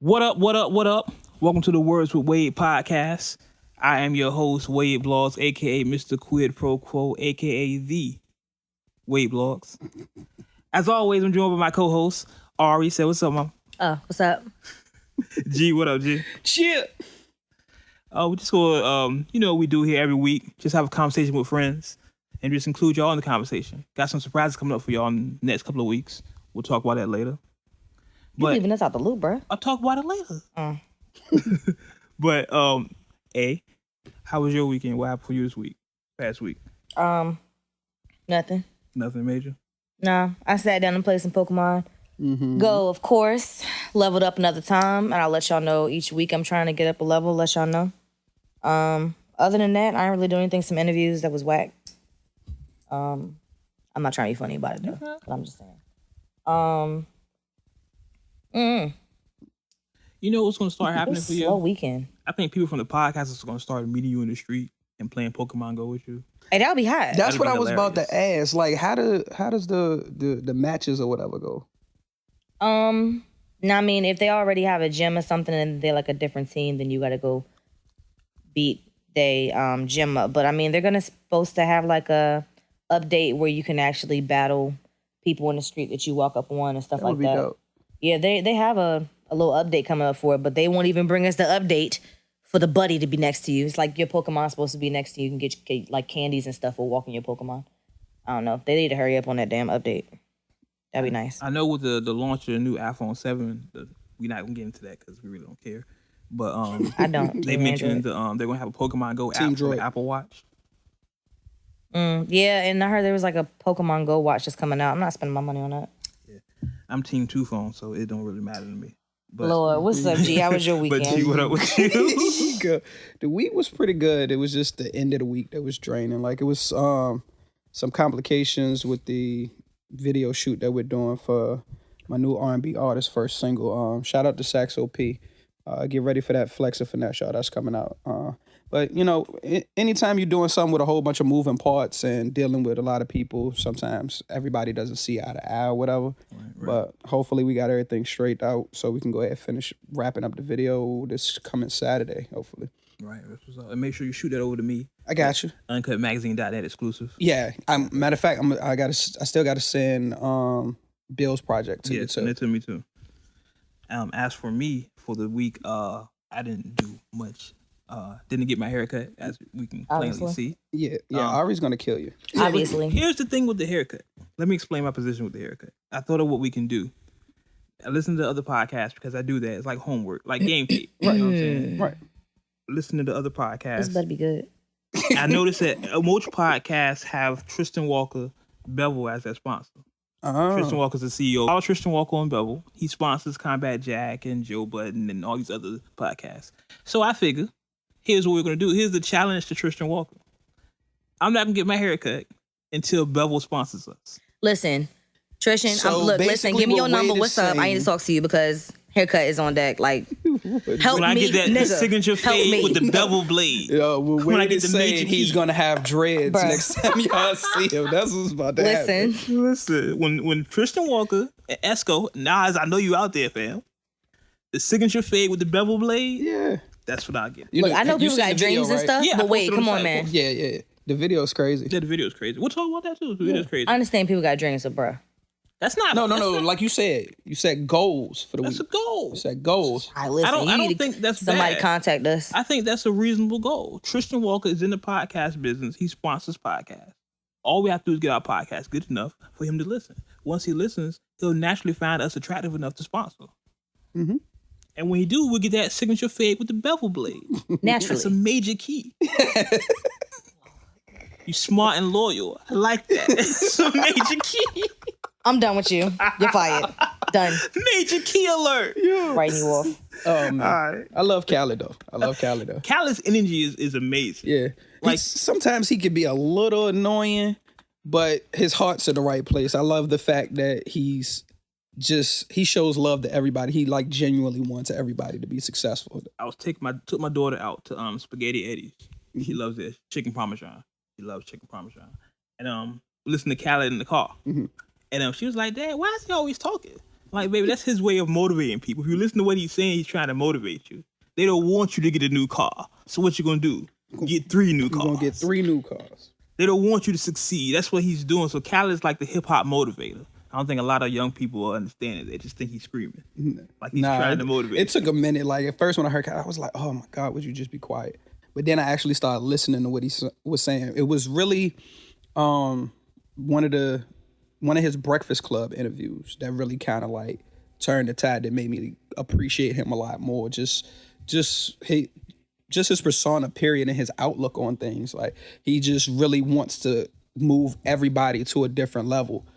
What up, what up, what up? Welcome to the Words with Wade podcast. I am your host, Wade Blogs, a.k.a. Mr. Quid Pro Quo, a.k.a. The Wade Blogs. As always, I'm joined by my co-host, Ari. Say what's up, Mom? What's up? G, what up, G? Chill. We just go, we do here every week. Just have a conversation with friends and just include y'all in the conversation. Got some surprises coming up for y'all in the next couple of weeks. We'll talk about that later. You leaving us out the loop, bro. I'll talk about it later. But, how was your weekend? What happened for you this week? Past week? Nothing. Nothing major? Nah, I sat down and played some Pokemon. Mm-hmm. Go, of course. Leveled up another time, and I'll let y'all know each week I'm trying to get up a level, let y'all know. Other than that, I ain't really doing anything. Some interviews that was whack. I'm not trying to be funny about it, though. But I'm just saying. You know what's going to start happening for you? Slow weekend. I think people from the podcast are going to start meeting you in the street and playing Pokemon Go with you. Hey, that would be hot. That's what I was hilarious. about to ask. Like, how does the matches or whatever go? I mean, if they already have a gym or something and they're like a different team, then you got to go beat they gym up. But I mean, they're supposed to have like a update where you can actually battle people in the street that you walk up on and stuff like that. Dope. Yeah, they have a little update coming up for it, but they won't even bring us the update for the buddy to be next to you. It's like your Pokemon's supposed to be next to you. You can get like candies and stuff for walking your Pokemon. I don't know. They need to hurry up on that damn update. That'd be nice. I know with the launch of the new iPhone 7, we're not going to get into that because we really don't care. But I don't. they mentioned they're going to have a Pokemon Go app for the Apple Watch. Yeah, and I heard there was like a Pokemon Go watch that's coming out. I'm not spending my money on that. Yeah, I'm Team 2 phone, so it don't really matter to me. But, Lord, what's up, G? How was your weekend? But G, what up with you? Good. The week was pretty good. It was just the end of the week that was draining. Like, it was some complications with the video shoot that we're doing for my new R&B artist first single. Shout out to Saxo P. Get ready for that Flex and Finesse, y'all. That's coming out. But, you know, anytime you're doing something with a whole bunch of moving parts and dealing with a lot of people, sometimes everybody doesn't see eye to eye or whatever. Right. But hopefully we got everything straightened out so we can go ahead and finish wrapping up the video this coming Saturday, hopefully. Right. And make sure you shoot that over to me. I got you. UncutMagazine.net exclusive. Yeah. Matter of fact, I still got to send Bill's project to you, too. Send it to me, too. As for me, for the week, I didn't do much. Didn't get my haircut, as we can plainly see. Yeah, Ari's gonna kill you. Obviously. Here's the thing with the haircut. Let me explain my position with the haircut. I thought of what we can do. I listen to other podcasts because I do that. It's like homework, like game tape. Right. You know what I'm saying? Right. Listen to the other podcasts. This better be good. I noticed that most podcasts have Tristan Walker Bevel as their sponsor. Tristan Walker's the CEO. Follow Tristan Walker on Bevel. He sponsors Combat Jack and Joe Budden and all these other podcasts. So I figure, here's what we're going to do. Here's the challenge to Tristan Walker. I'm not going to get my hair cut until Bevel sponsors us. Listen, Tristan, So listen, give me your number. What's up? I need to talk to you because haircut is on deck. Like, help when I me, get that nigga. signature fade with the bevel blade. When I get the saying major he's key. gonna have dreads Bruh. next time y'all see him. That's what's about to happen. Listen, When Tristan Walker and Esco, Nas, I know you out there, fam. The signature fade with the bevel blade. Yeah. That's what I'll get. look, I know you people seen got the video, dreams and right? stuff, Yeah, I but wait, posted on come the on, site. man. Yeah. The video's crazy. Yeah, the video's crazy. We'll talk about that too. The video's crazy. I understand people got dreams, but bruh. That's not. No. that's not- Like you set goals for the That's week. a goal. You set goals. I listen. I don't think that's somebody bad. contact us. I think that's a reasonable goal. Tristan Walker is in the podcast business. He sponsors podcasts. All we have to do is get our podcast good enough for him to listen. Once he listens, he'll naturally find us attractive enough to sponsor. Mm-hmm. And when he do, we'll get that signature fade with the bevel blade. That's a Naturally. major key. You smart and loyal. I like that. It's a major key. I'm done with you. You're fired. Done. Major key alert. Writing you off. Oh, man. All right. I love Khaled though. Khaled's energy is amazing. Yeah. Like- Sometimes he could be a little annoying, but his heart's in the right place. I love the fact that he shows love to everybody. He like genuinely wants everybody to be successful. I took my daughter out to Spaghetti Eddie's. She loves it. Chicken Parmesan. She loves chicken Parmesan. And listen to Khaled in the car. Mm-hmm. And she was like, Dad, why is he always talking? Like, baby, that's his way of motivating people. If you listen to what he's saying, he's trying to motivate you. They don't want you to get a new car. So what you gonna do? Get 3 new cars. You're gonna get 3 new cars. They don't want you to succeed. That's what he's doing. So Khaled's like the hip hop motivator. I don't think a lot of young people are understanding. They just think he's screaming. Like he's trying to motivate. It took a minute. Like at first when I heard Khaled, I was like, oh my God, would you just be quiet? But then I actually started listening to what he was saying. It was really one of his Breakfast Club interviews that really kind of like turned the tide that made me appreciate him a lot more. Just his persona, period, and his outlook on things. Like he just really wants to move everybody to a different level.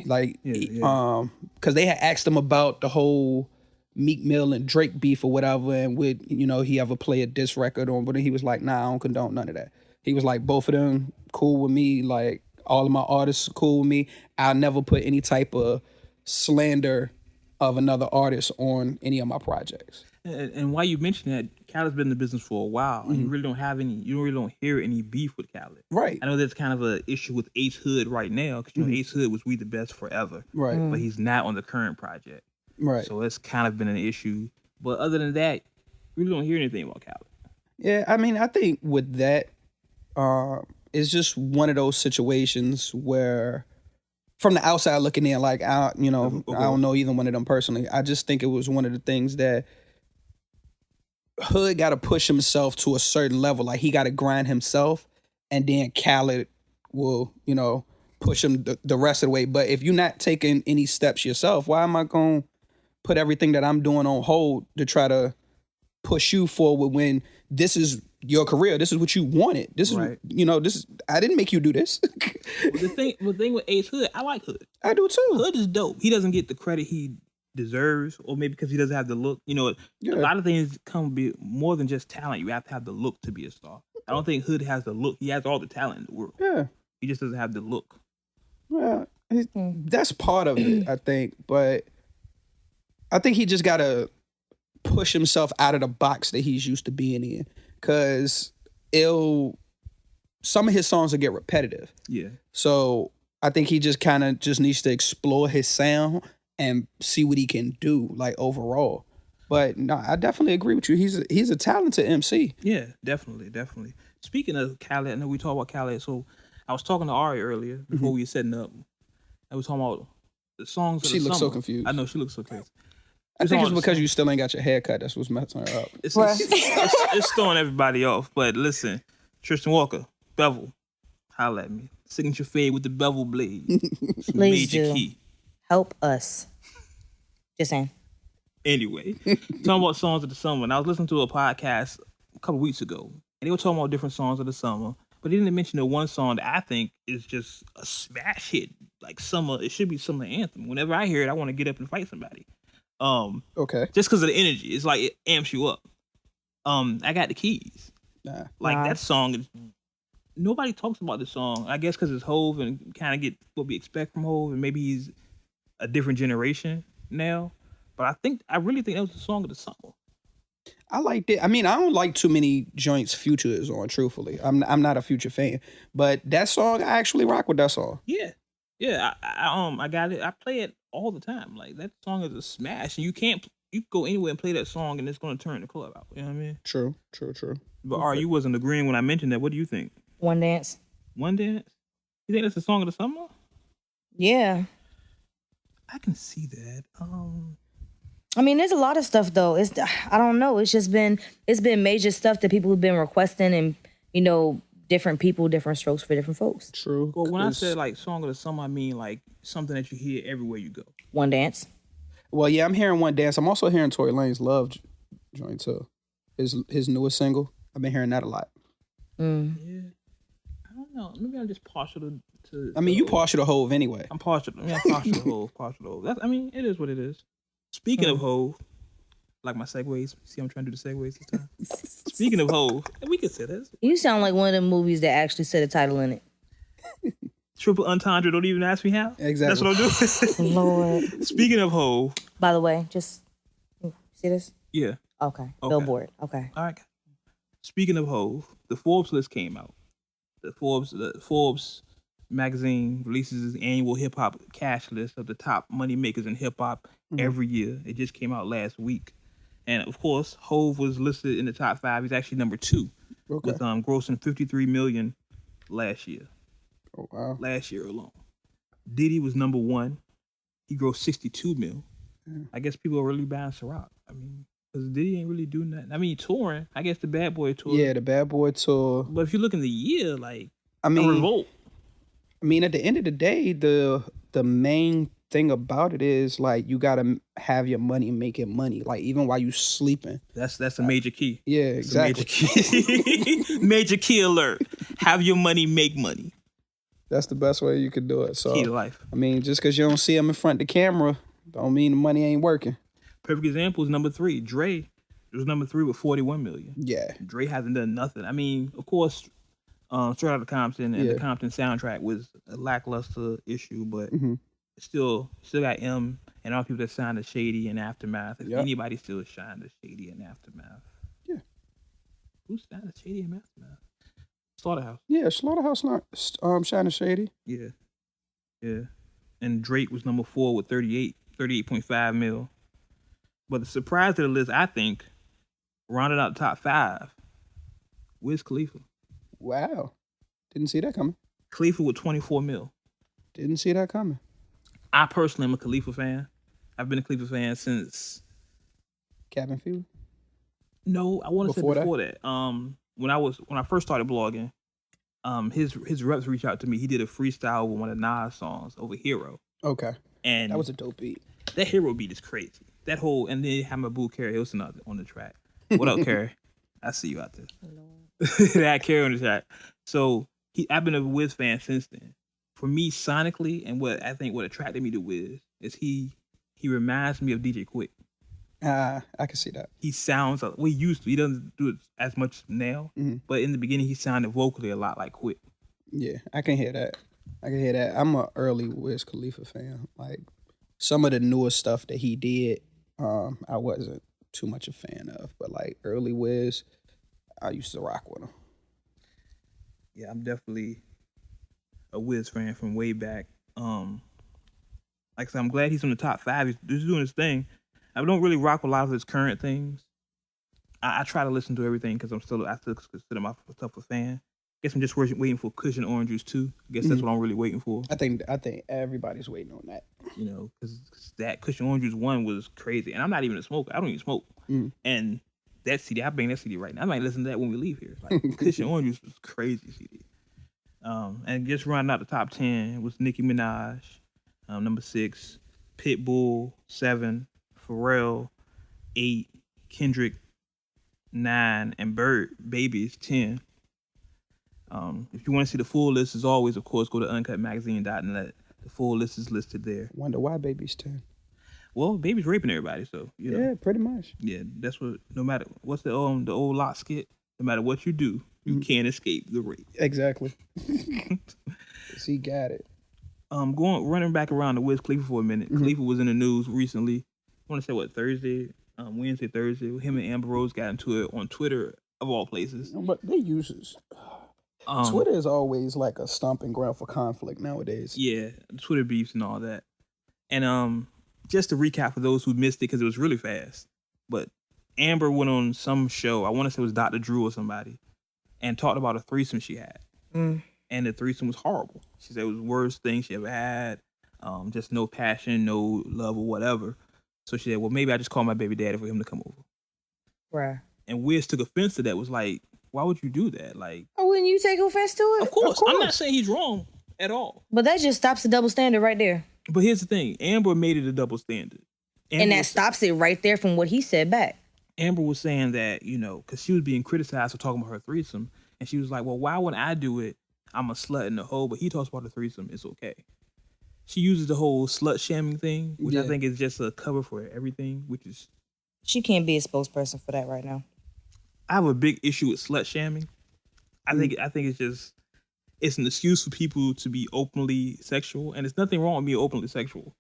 Like, because they had asked him about the whole Meek Mill and Drake beef or whatever, and would he ever play a diss record on? But he was like, nah, I don't condone none of that. He was like, both of them cool with me. Like all of my artists are cool with me. I'll never put any type of slander of another artist on any of my projects. And why you mention that, Khaled's been in the business for a while, and you really don't hear any beef with Khaled. Right. I know that's kind of an issue with Ace Hood right now, because Ace Hood was We the Best forever. Right. But he's not on the current project. Right. So it's kind of been an issue. But other than that, we really don't hear anything about Khaled. Yeah, I mean, I think with that, it's just one of those situations where, from the outside looking in, like I don't know either one of them personally. I just think it was one of the things that Hood got to push himself to a certain level. Like he got to grind himself, and then Khaled will, push him the rest of the way. But if you're not taking any steps yourself, why am I going to put everything that I'm doing on hold to try to push you forward when this is your career? This is what you wanted. This is, right. This is, I didn't make you do this. The thing with Ace Hood, I like Hood. I do too. Hood is dope. He doesn't get the credit he deserves, or maybe because he doesn't have the look. A lot of things come be more than just talent. You have to have the look to be a star. I don't think Hood has the look. He has all the talent in the world. Yeah. He just doesn't have the look. Well, that's part of it, I think. But I think he just got to push himself out of the box that he's used to being in. Because some of his songs will get repetitive. Yeah. So I think he just kind of just needs to explore his sound and see what he can do, like, overall. But no, I definitely agree with you. He's a talented MC. Yeah, definitely. Speaking of Khaled, I know we talk about Khaled. So I was talking to Ari earlier before we were setting up. I was talking about the songs of the summer. She looks so confused. I know, she looks so crazy. I think it's because you still ain't got your hair cut. That's what's messing her up. It's throwing everybody off. But listen, Tristan Walker, Bevel, holla at me. Signature fade with the bevel blade. Please do. Key. Help us. Just saying. Anyway, talking about songs of the summer. And I was listening to a podcast a couple weeks ago, and they were talking about different songs of the summer. But they didn't mention the one song that I think is just a smash hit. Like summer, it should be summer anthem. Whenever I hear it, I want to get up and fight somebody. Okay. Just because of the energy. It's like it amps you up. I Got the Keys. That song is, nobody talks about this song. I guess because it's Hove and kind of get what we expect from Hove, and maybe he's a different generation now. But I really think that was the song of the summer. I liked it. I mean, I don't like too many joints Future is on, truthfully. I'm not a Future fan. But that song, I actually rock with that song. Yeah. I got it. I play it all the time. Like, that song is a smash, and you can go anywhere and play that song, and it's going to turn the club out. You know what I mean? True. But Ari, you wasn't agreeing when I mentioned that. What do you think? One Dance. One Dance? You think that's the song of the summer? Yeah. I can see that. I mean, there's a lot of stuff though. I don't know. It's been major stuff that people have been requesting, and different people, different strokes for different folks. True. Well, when I said like song of the summer, I mean like something that you hear everywhere you go. One Dance. Well, yeah, I'm hearing One Dance. I'm also hearing Tory Lanez Love joint too. His newest single. I've been hearing that a lot. Yeah. I don't know. Maybe I'm just partial to I mean, you partial to Hove anyway. I'm partial. Partial to Hove. It is what it is. Speaking of Hove, like my segues. See, I'm trying to do the segues this time. Speaking of Hove, we can say this. You sound like one of them movies that actually said a title in it. Triple entendre. Don't even ask me how. Exactly. That's what I'm doing. Lord. Speaking of Hove. By the way, just see this. Yeah. Okay. Billboard. Okay. All right. Speaking of Hove, the Forbes list came out. The Forbes magazine releases its annual hip hop cash list of the top money makers in hip hop every year. It just came out last week, and of course, Hove was listed in the top 5. He's actually number 2, with grossing $53 million last year. Oh wow! Last year alone. Diddy was number 1. He grossed $62 million. I guess people are really buying Ciroc. I mean, because Diddy ain't really doing nothing. I mean, touring. I guess the Bad Boy tour. Yeah, the Bad Boy tour. But if you look in the year, like, I mean, a revolt. I mean, at the end of the day, the main thing about it is like you gotta have your money making money, like even while you sleeping. That's a major key. Yeah, exactly. Major key. Major key alert. Have your money make money. That's the best way you could do it. So, key to life. I mean, just because you don't see him in front of the camera, don't mean the money ain't working. Perfect example is number 3. Dre was number 3 with $41 million. Yeah. Drake hasn't done nothing. I mean, of course, Straight Outta Compton and the Compton soundtrack was a lackluster issue, but still got M and all the people that signed to Shady and Aftermath. If anybody still signed to Shady and Aftermath. Yeah. Who signed to Shady and Aftermath? Slaughterhouse. Yeah, Slaughterhouse not Shine Shady. Yeah. Yeah. And Drake was number 4 with 38.5 mil. But the surprise to the list, I think, rounded out the top 5, Wiz Khalifa. Wow. Didn't see that coming. Khalifa with 24 mil. Didn't see that coming. I personally am a Khalifa fan. I've been a Khalifa fan since Cabin Fever? No, I want to say before that. When I first started blogging, his reps reached out to me. He did a freestyle with one of Nas songs over Hero. Okay. And that was a dope beat. That Hero beat is crazy. That whole, and then have my boo Carrie Hilson on the track. What up, Carrie? I see you out there. That Carrie on the track. So I've been a Wiz fan since then. For me, sonically, and what attracted me to Wiz is he reminds me of DJ Quick. I can see that. He sounds he used to. He doesn't do it as much now, but in the beginning he sounded vocally a lot like Quick. Yeah, I can hear that. I'm an early Wiz Khalifa fan. Like some of the newer stuff that he did, I wasn't too much a fan of, but like early Wiz, I used to rock with him. Yeah, I'm definitely a Wiz fan from way back. Like I said, I'm glad he's in the top 5. He's doing his thing. I don't really rock with a lot of his current things. I try to listen to everything because I still consider myself a fan. I guess I'm just waiting for Cushion Orange Juice 2. I guess that's what I'm really waiting for. I think everybody's waiting on that. You know, because that Cushion Orange Juice 1 was crazy. And I'm not even a smoker. I don't even smoke. And that CD, I bang that CD right now. I might listen to that when we leave here. Like Cushion Orange Juice was crazy CD. And just rounding out the top 10 was Nicki Minaj, number 6, Pitbull, 7, Pharrell, 8, Kendrick, 9, and Baby is 10. If you want to see the full list, as always, of course, go to uncutmagazine.net. The full list is listed there. Wonder why Baby's 10. Well, Baby's raping everybody, so you know. Yeah, pretty much. Yeah, that's what. No matter what's the old lot skit. No matter what you do, you can't escape the rape. Exactly. He got it. Running back around the Wiz Khalifa for a minute. Khalifa was in the news recently. I want to say Wednesday, Thursday. Him and Amber Rose got into it on Twitter, of all places. But they use Twitter is always like a stomping ground for conflict nowadays. Yeah, Twitter beefs and all that. And just to recap for those who missed it, because it was really fast, but Amber went on some show, I want to say it was Dr. Drew or somebody, and talked about a threesome she had. And the threesome was horrible. She said it was the worst thing she ever had. Just no passion, no love or whatever. So she said, well, maybe I just call my baby daddy for him to come over. Right. And Wiz took offense to that, was like, why would you do that? Like, wouldn't you take offense to it? Of course. I'm not saying he's wrong at all. But that just stops the double standard right there. But here's the thing. Amber made it a double standard. And that stops it right there from what he said back. Amber was saying that, because she was being criticized for talking about her threesome. And she was like, well, why would I do it? I'm a slut in the hole, but he talks about the threesome. It's okay. She uses the whole slut shaming thing, which I think is just a cover for everything, which is... She can't be a spokesperson for that right now. I have a big issue with slut shaming. I think it's an excuse for people to be openly sexual, and there's nothing wrong with being openly sexual.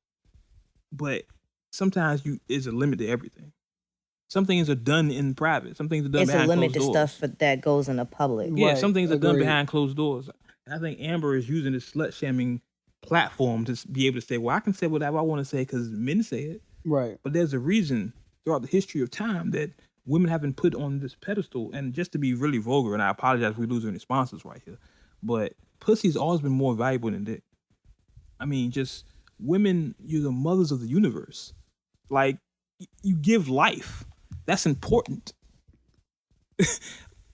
But sometimes there's a limit to everything. Some things are done in private. Some things are done behind closed doors. It's a limit to stuff that goes in the public. Yeah, some things are done behind closed doors. And I think Amber is using this slut-shaming platform to be able to say, well, I can say whatever I want to say because men say it. Right. But there's a reason throughout the history of time that women have been put on this pedestal. And just to be really vulgar, and I apologize if we lose any sponsors right here, but pussy's always been more valuable than dick. I mean, just women, you're the mothers of the universe. Like, you give life. That's important.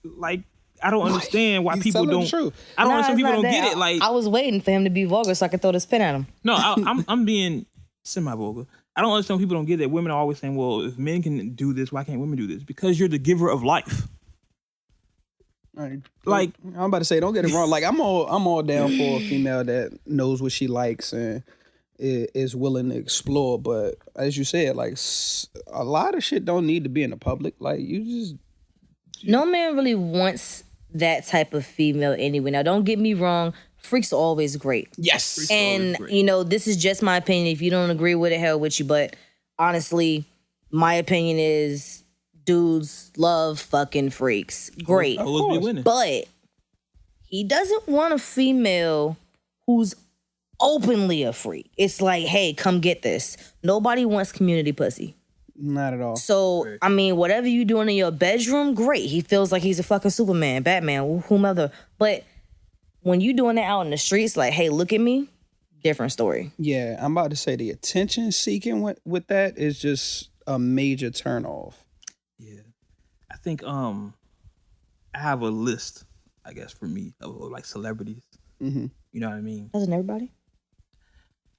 Like, I don't understand why people don't. I don't understand people don't get it. Like, I was waiting for him to be vulgar so I could throw this pin at him. No, I'm being semi-vulgar. I don't understand people don't get that. Women are always saying, well, if men can do this, why can't women do this? Because you're the giver of life. Right. Like, I'm about to say, don't get it wrong. Like, I'm all down for a female that knows what she likes and is willing to explore. But as you said, like, a lot of shit don't need to be in the public. Like, you just... No man really wants that type of female anyway. Now, don't get me wrong. Freaks are always great. Yes. And, you know, this is just my opinion. If you don't agree with it, hell with you. But honestly, my opinion is dudes love fucking freaks. Great. But he doesn't want a female who's openly a freak. It's like, hey, come get this. Nobody wants community pussy. Not at all. So, I mean, whatever you doing in your bedroom, great. He feels like he's a fucking Superman, Batman, whomever. But when you doing that out in the streets, like, hey, look at me, different story. Yeah, I'm about to say the attention seeking with that is just a major turnoff. Yeah. I think I have a list, I guess, for me of like celebrities. Mm-hmm. You know what I mean? Doesn't everybody?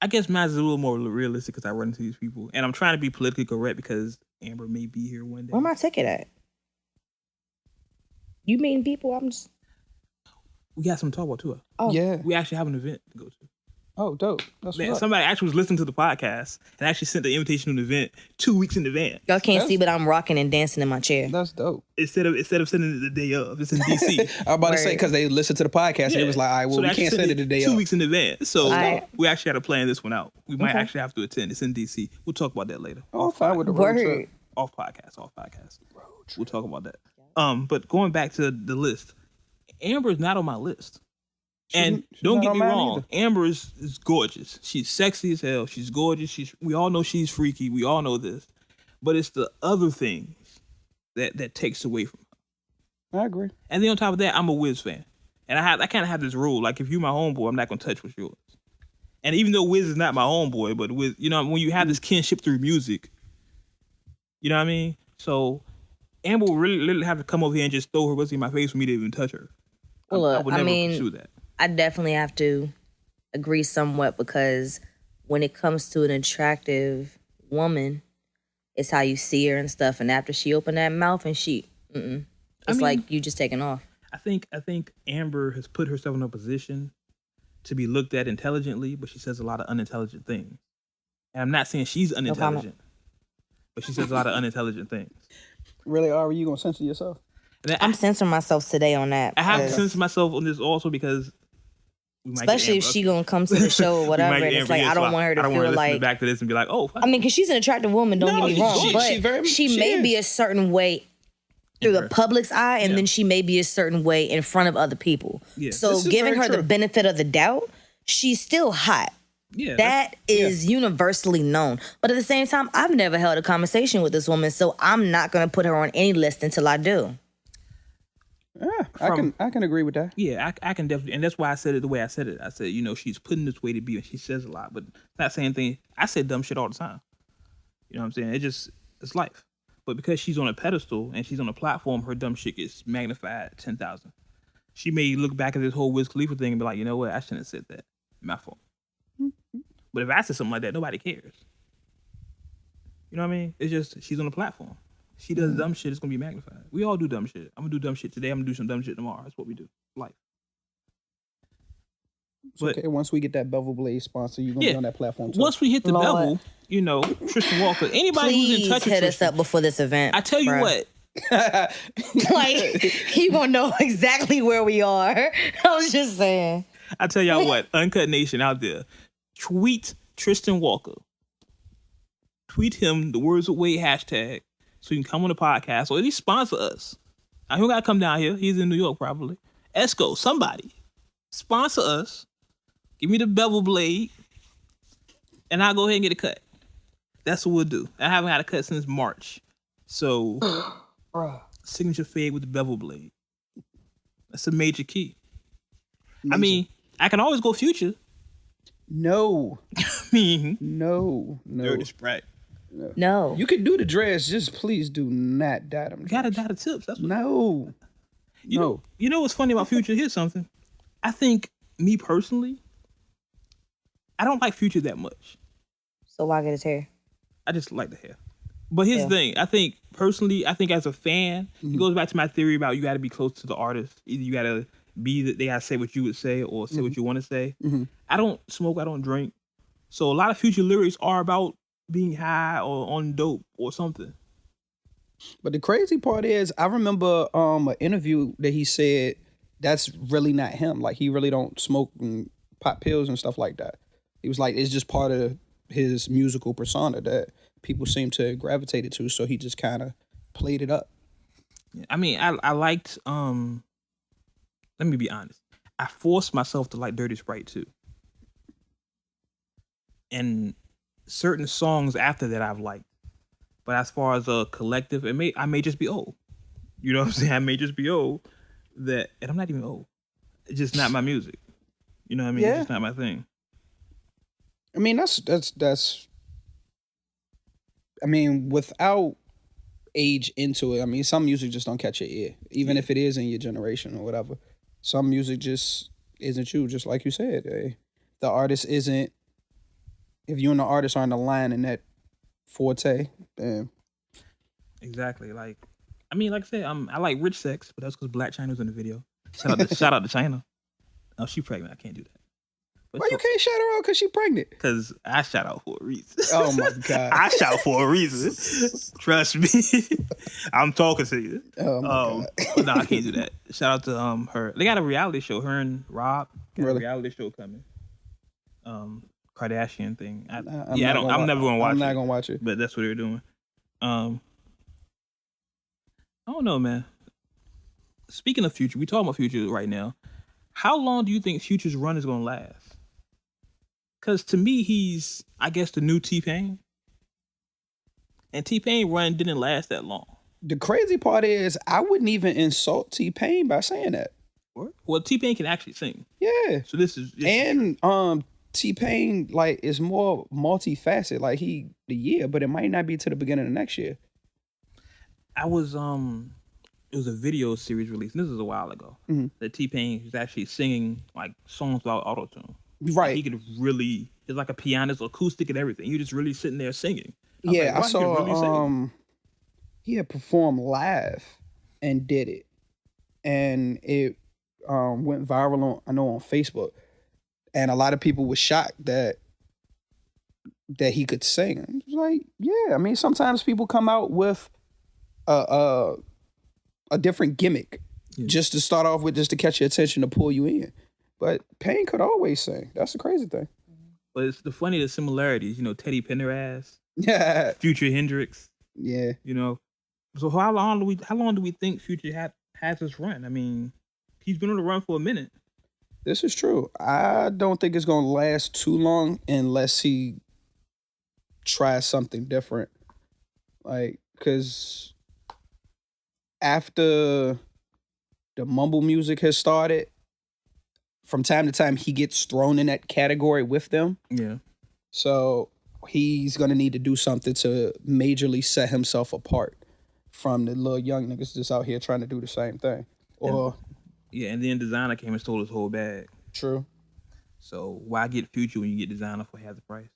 I guess mine's a little more realistic because I run into these people. And I'm trying to be politically correct because Amber may be here one day. Where my ticket at? You mean people? I'm just... We got something to talk about too. Oh. Yeah. We actually have an event to go to. Oh, dope. That's Man, somebody actually was listening to the podcast and actually sent the invitation to the event 2 weeks in advance. Y'all can't see, but I'm rocking and dancing in my chair. That's dope. Instead of sending it the day of, it's in DC. I was about to say, because they listened to the podcast and it was like, all right, well, so we can't send it the day 2 weeks in advance. So we actually had to plan this one out. We might actually have to attend. It's in DC. We'll talk about that later. Oh, fine with the road trip. Off podcast. We'll talk about that. But going back to the list, Amber's not on my list. And don't get me wrong, Amber is gorgeous. She's sexy as hell. She's gorgeous. We all know she's freaky. We all know this. But it's the other things that takes away from her. I agree. And then on top of that, I'm a Wiz fan. And I kind of have this rule. Like, if you're my homeboy, I'm not going to touch what's yours. And even though Wiz is not my homeboy, but Wiz, you know, when you have this kinship through music, you know what I mean? So Amber will really literally have to come over here and just throw her pussy in my face for me to even touch her. Well, I would never pursue that. I definitely have to agree somewhat because when it comes to an attractive woman, it's how you see her and stuff. And after she opened that mouth and it's like you just taking off. I think Amber has put herself in a position to be looked at intelligently, but she says a lot of unintelligent things. And I'm not saying she's unintelligent, but she says a lot of unintelligent things. Really, are you gonna censor yourself? I'm censoring myself today on that. I have to censor myself on this also because especially if she gonna come to the show or whatever, and it's like I don't want her to feel like back to this and be like, oh. I mean, because she's an attractive woman. Don't get me wrong, but she may be a certain way through the public's eye, and then she may be a certain way in front of other people. Yeah. So giving her the benefit of the doubt, she's still hot. Yeah, that is universally known. But at the same time, I've never held a conversation with this woman, so I'm not gonna put her on any list until I do. Yeah, I can agree with that. Yeah, I can definitely, and that's why I said it the way I said it. I said, you know, she's putting this way to be, and she says a lot, but not saying anything. I say dumb shit all the time. You know what I'm saying? It's life. But because she's on a pedestal and she's on a platform, her dumb shit gets magnified 10,000. She may look back at this whole Wiz Khalifa thing and be like, you know what? I shouldn't have said that. My fault. Mm-hmm. But if I said something like that, nobody cares. You know what I mean? It's just she's on a platform. She does dumb shit, it's going to be magnified. We all do dumb shit. I'm going to do dumb shit today. I'm going to do some dumb shit tomorrow. That's what we do. Life. But, okay, once we get that Bevel Blaze sponsor, you're going to be on that platform too. Once we hit the Bevel, you know, Tristan Walker, anybody who's in touch with hit us up before this event. I tell you what. Like, you going to know exactly where we are. I was just saying. I tell y'all what, Uncut Nation out there, tweet Tristan Walker. Tweet him the WordsWithWade hashtag. So you can come on the podcast or at least sponsor us. Now, he don't got to come down here. He's in New York probably. Esco, somebody. sponsor us. Give me the bevel blade, and I'll go ahead and get a cut. That's what we'll do. I haven't had a cut since March. So, signature fade with the bevel blade. That's a major key. Major. I mean, I can always go Future. No. I mean, no. Dirty Sprite. No. You can do the dreads, just please do not dye them. You gotta dye the tips. That's what no. You know what's funny about Future? Here's something. I think, me personally, I don't like Future that much. So why get his hair? I just like the hair. But here's the thing. I think, personally, as a fan, it goes back to my theory about you got to be close to the artist. Either you got to they got to say what you would say or say what you want to say. I don't smoke. I don't drink. So a lot of Future lyrics are about being high or on dope or something. But the crazy part is, I remember an interview that he said that's really not him. Like, he really don't smoke and pop pills and stuff like that. He was like, it's just part of his musical persona that people seem to gravitate to. So he just kind of played it up. I mean, I liked, let me be honest. I forced myself to like Dirty Sprite too. And certain songs after that I've liked. But as far as a collective, I may just be old. You know what I'm saying? I may just be old. And I'm not even old. It's just not my music. You know what I mean? Yeah. It's just not my thing. I mean, that's. I mean, without age into it, I mean, some music just don't catch your ear, even if it is in your generation or whatever. Some music just isn't you, just like you said. The artist isn't. If you and the artist aren't aligned in that forte, then. Exactly. Like, I mean, like I said, I like Rich Sex, but that's because Black China was in the video. Shout out to China. Oh, she pregnant. I can't do that. But why you can't shout her out because she pregnant? Because I shout out for a reason. Oh my God. I shout for a reason. Trust me. I'm talking to you. Oh my God. But no, I can't do that. Shout out to her. They got a reality show. Her and Rob got a reality show coming. Kardashian thing. I'm never gonna watch it. I'm not gonna watch it. But that's what they're doing. I don't know, man. Speaking of Future, we talking about Future right now. How long do you think Future's run is gonna last? Because to me, he's, I guess, the new T-Pain. And T-Pain run didn't last that long. The crazy part is, I wouldn't even insult T-Pain by saying that. Well, T-Pain can actually sing. Yeah. So this is... T-Pain, like, is more multifaceted. Like, but it might not be to the beginning of next year. It was a video series released, and this was a while ago, that T-Pain was actually singing, like, songs without auto-tune. Right. Like, he could really, it's like a pianist, acoustic and everything. You're just really sitting there singing. I saw, he had performed live and did it. And it went viral on Facebook. And a lot of people were shocked that he could sing. It was like, yeah, I mean, sometimes people come out with a different gimmick just to start off with, just to catch your attention, to pull you in. But Payne could always sing. That's the crazy thing. But it's the similarities. You know, Teddy Pendergrass. Yeah. Future Hendrix. Yeah. You know. So how long do we think Future has this run? I mean, he's been on the run for a minute. This is true. I don't think it's gonna last too long unless he tries something different. Like, because after the mumble music has started, from time to time, he gets thrown in that category with them. Yeah. So he's going to need to do something to majorly set himself apart from the little young niggas just out here trying to do the same thing. And then Designer came and stole his whole bag. True. So why get Future when you get Designer for half the price?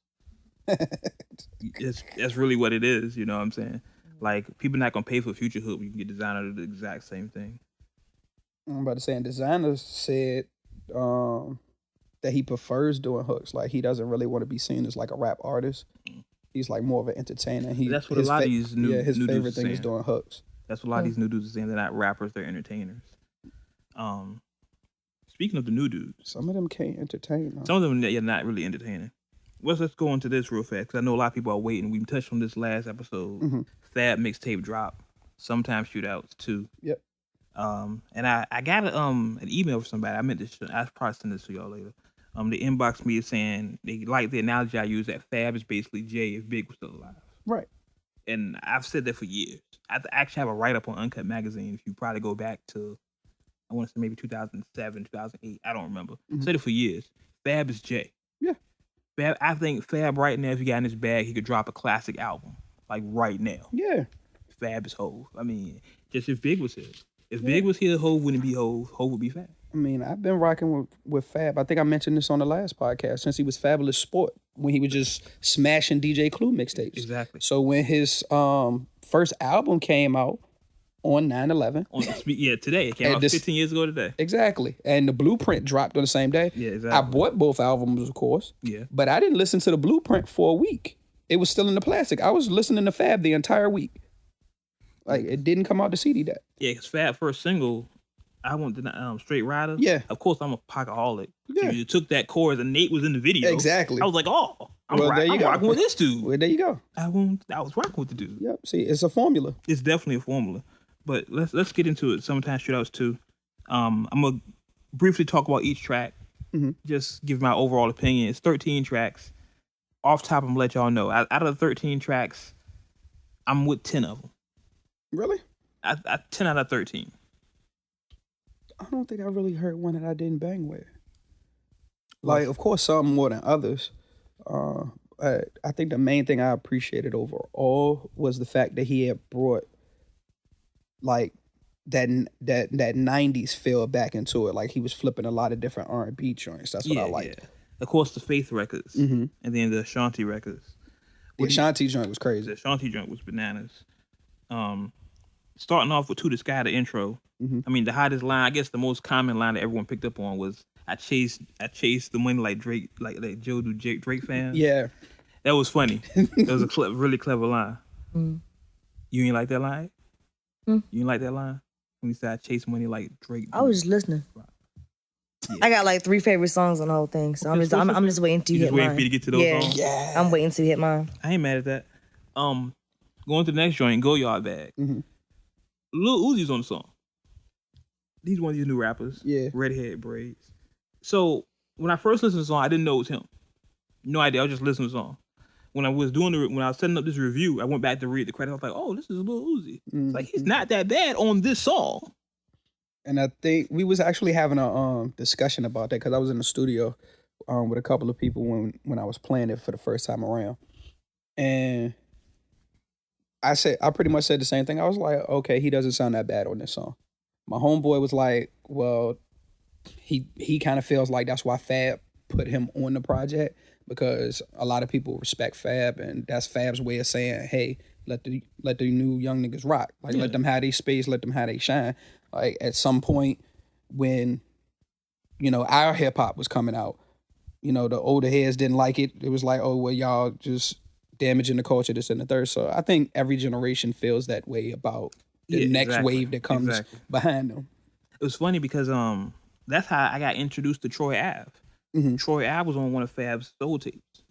That's really what it is, you know what I'm saying? Like, people not going to pay for Future hook when you can get Designer to do the exact same thing. I'm about to say, and Designer said that he prefers doing hooks. Like, he doesn't really want to be seen as like a rap artist. He's like more of an entertainer. That's what a lot of these new his new favorite dudes thing is doing hooks. That's what a lot of these new dudes are saying. They're not rappers, they're entertainers. Speaking of the new dudes, some of them can't entertain. Huh? Some of them are not really entertaining. Let's go into this real fast, because I know a lot of people are waiting. We touched on this last episode. Fab mixtape drop. Sometimes shootouts too. Yep. And I got an email from somebody. I meant to. I'll probably send this to y'all later. They inboxed me saying they like the analogy I use that Fab is basically Jay if Big was still alive. Right. And I've said that for years. I actually have a write up on Uncut Magazine. If you probably go back to, I want to say maybe 2007, 2008. I don't remember. I said it for years. Fab is Jay. Yeah. Fab. I think Fab right now, if he got in his bag, he could drop a classic album like right now. Yeah. Fab is Hove. I mean, just if Big was here. If Big was here, Hove wouldn't be Hove. Hove would be Fab. I mean, I've been rocking with Fab. I think I mentioned this on the last podcast since he was Fabulous Sport when he was just smashing DJ Clue mixtapes. Exactly. So when his first album came out on 9/11. Yeah, today. It came out 15 years ago today. Exactly. And the Blueprint dropped on the same day. Yeah, exactly. I bought both albums, of course. Yeah. But I didn't listen to the Blueprint for a week. It was still in the plastic. I was listening to Fab the entire week. Like, it didn't come out the CD that. Yeah, because Fab first single, I went to Straight Rider. Yeah. Of course, I'm a pocketaholic. Yeah. You took that chorus and Nate was in the video. Exactly. I was like, oh, I'm rocking with this dude. Well, there you go. I was rocking with the dude. Yep. See, it's a formula. It's definitely a formula. But let's get into it. Sometimes shootouts too. I'm gonna briefly talk about each track. Just give my overall opinion. It's 13 tracks. Off top, I'm gonna let y'all know. Out of the 13 tracks, I'm with 10 of them. Really? 10 out of 13. I don't think I really heard one that I didn't bang with. Like, of course, some more than others. I think the main thing I appreciated overall was the fact that he had brought like that 90s feel back into it. Like he was flipping a lot of different R&B joints. That's what I liked. Yeah. Of course, the Faith records, and then the Ashanti records. The Ashanti joint was crazy. The Ashanti joint was bananas. Starting off with To the Sky, the intro. I mean, the hottest line, I guess the most common line that everyone picked up on was, I chased the money like Drake, like Joe do Drake fans. Yeah. That was funny. That was a really clever line. You ain't like that line? You ain't like that line? When he said, I chase money like Drake. I was just listening. Yeah. I got like 3 favorite songs on the whole thing, so I'm just waiting to hit mine. Waiting for you to get to those songs? Yeah. I'm waiting to hit mine. I ain't mad at that. Going to the next joint, Go Yard Bag. Lil Uzi's on the song. He's one of these new rappers. Yeah. Redhead braids. So when I first listened to the song, I didn't know it was him. No idea. I was just listening to the song. When I was setting up this review, I went back to read the credits. I was like, oh, this is Lil Uzi. It's like, he's not that bad on this song. And I think we was actually having a discussion about that because I was in the studio with a couple of people when I was playing it for the first time around. And I pretty much said the same thing. I was like, okay, he doesn't sound that bad on this song. My homeboy was like, well, he kind of feels like that's why Fab put him on the project because a lot of people respect Fab and that's Fab's way of saying, hey, let the new young niggas rock. Like, let them have their space, let them have their shine. Like, at some point when, our hip-hop was coming out, the older heads didn't like it. It was like, oh, well, y'all just damaging the culture, this and the third. So I think every generation feels that way about the next wave that comes behind them. It was funny because that's how I got introduced to Troy Ave. Troy Ave was on one of Fab's soul tapes.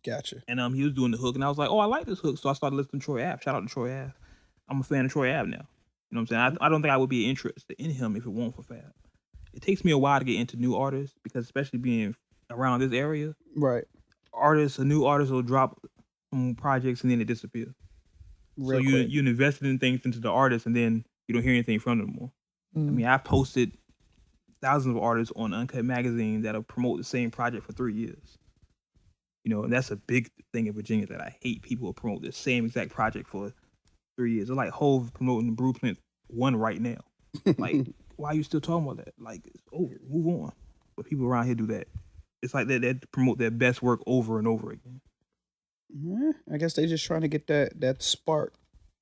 Gotcha. And he was doing the hook, and I was like, oh, I like this hook. So I started listening to Troy Ave. Shout out to Troy Ave. I'm a fan of Troy Ave now. You know what I'm saying? I don't think I would be interested in him if it weren't for Fab. It takes me a while to get into new artists because especially being around this area, right? New artists will drop some projects and then they disappear. So you invested in things into the artist and then you don't hear anything from them anymore. I mean, I've posted thousands of artists on Uncut Magazine that'll promote the same project for 3 years. And that's a big thing in Virginia that I hate. People will promote the same exact project for 3 years. They're like Hove promoting the Blueprint 1 right now. Like, why are you still talking about that? Like, it's over. Move on. But people around here do that. It's like they promote their best work over and over again. Yeah, I guess they're just trying to get that spark.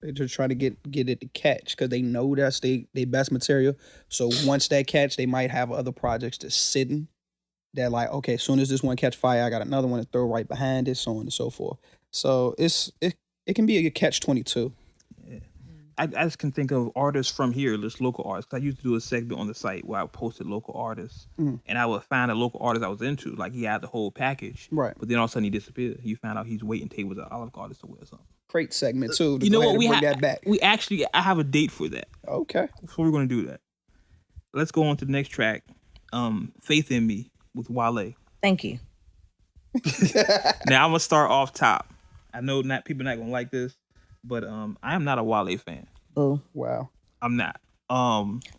They're just trying to get it to catch because they know that's their best material. So once that catch, they might have other projects just sitting. They're like, okay, as soon as this one catch fire, I got another one to throw right behind it, so on and so forth. So it can be a catch-22. Yeah. I just can think of artists from here, just local artists. I used to do a segment on the site where I posted local artists, and I would find a local artist I was into, like he had the whole package, right? But then all of a sudden he disappeared. You found out he's waiting tables at Olive Garden to wear something. crate segment too. To you know what? bring that back. I have a date for that. Okay. So we're gonna do that. Let's go on to the next track. Faith in Me with Wale. Thank you. Now I'm gonna start off top. I know people not gonna like this, but I am not a Wale fan. Boo. Wow. I'm not.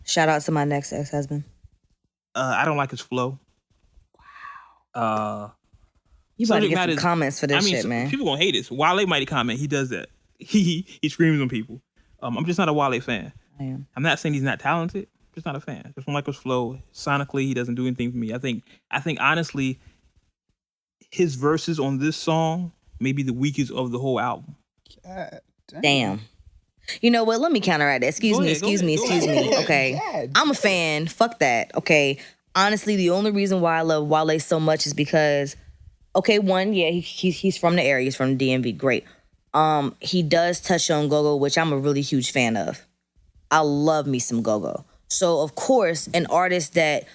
Shout out to my next ex-husband. I don't like his flow. Wow. You about to get some comments for this shit, man. People gonna hate this. Wale might comment. He does that. He screams on people. I'm just not a Wale fan. I am. I'm not saying he's not talented. Just not a fan. Just don't like his flow. Sonically, he doesn't do anything for me. I think honestly, his verses on this song may be the weakest of the whole album. God damn. You know what? Let me counteract that. Excuse me. Okay. I'm a fan. Fuck that. Okay. Honestly, the only reason why I love Wale so much is because, okay, one, yeah, he's from the area. He's from the DMV. Great. He does touch on go-go, which I'm a really huge fan of. I love me some go-go. So, of course, an artist that,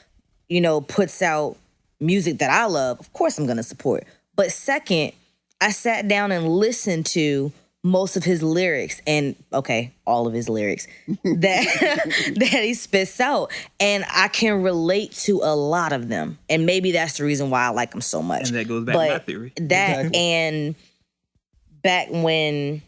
puts out music that I love, of course I'm going to support. But second, I sat down and listened to most of his lyrics and, okay, all of his lyrics that he spits out. And I can relate to a lot of them. And maybe that's the reason why I like him so much. And that goes back to my theory. And back when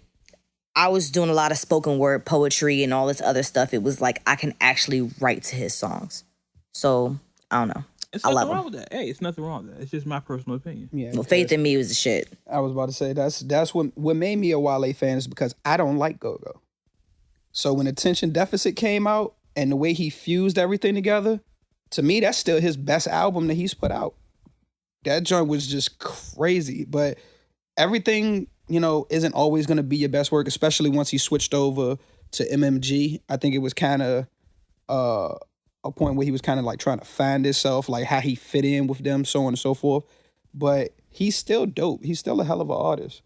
I was doing a lot of spoken word poetry and all this other stuff, it was like I can actually write to his songs. So, I don't know. It's I nothing love wrong with that. Hey, it's nothing wrong with that. It's just my personal opinion. Yeah. Well, Faith in Me was the shit. I was about to say that's what made me a Wale fan is because I don't like go-go. So when Attention Deficit came out and the way he fused everything together, to me that's still his best album that he's put out. That joint was just crazy, but everything, isn't always going to be your best work, especially once he switched over to MMG. I think it was kind of a point where he was kind of like trying to find himself, like how he fit in with them, so on and so forth. But he's still dope. He's still a hell of an artist.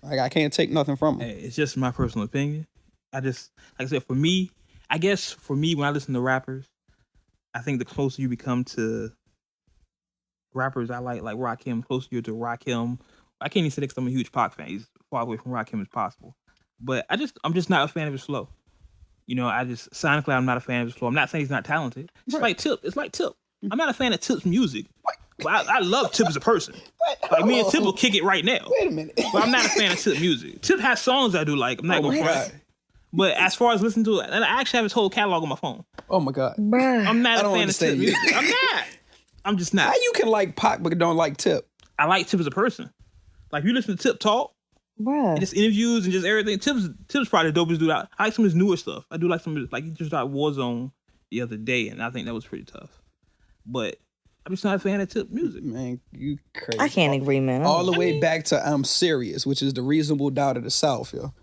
Like, I can't take nothing from him. Hey, it's just my personal opinion. Like I said, for me, when I listen to rappers, I think the closer you become to rappers I like Rakim, closer you're to Rakim. I can't even say that because I'm a huge Pac fan. He's far away from Rakim as possible. But I'm just not a fan of his flow. Sonically, I'm not a fan of his flow. I'm not saying he's not talented. It's like Tip. I'm not a fan of Tip's music. But I love Tip as a person. Like, me and Tip will kick it right now. Wait a minute. But I'm not a fan of Tip music. Tip has songs I do like. I'm not going to front. But as far as listening to it, and I actually have his whole catalog on my phone. Oh, my God. I'm not a fan of Tip music. I'm not. I'm just not. How you can like Pac but don't like Tip? I like Tip as a person. Like, you listen to Tip talk, bruh, and just interviews and just everything. Tip's probably the dopest dude out. I like some of his newer stuff. I do like some of his, like, he just dropped Warzone the other day, and I think that was pretty tough. But I'm just not a fan of Tip music. Man, you crazy. I can't agree, man. All the way back to I'm Serious, which is the reasonable doubt of the South, yo.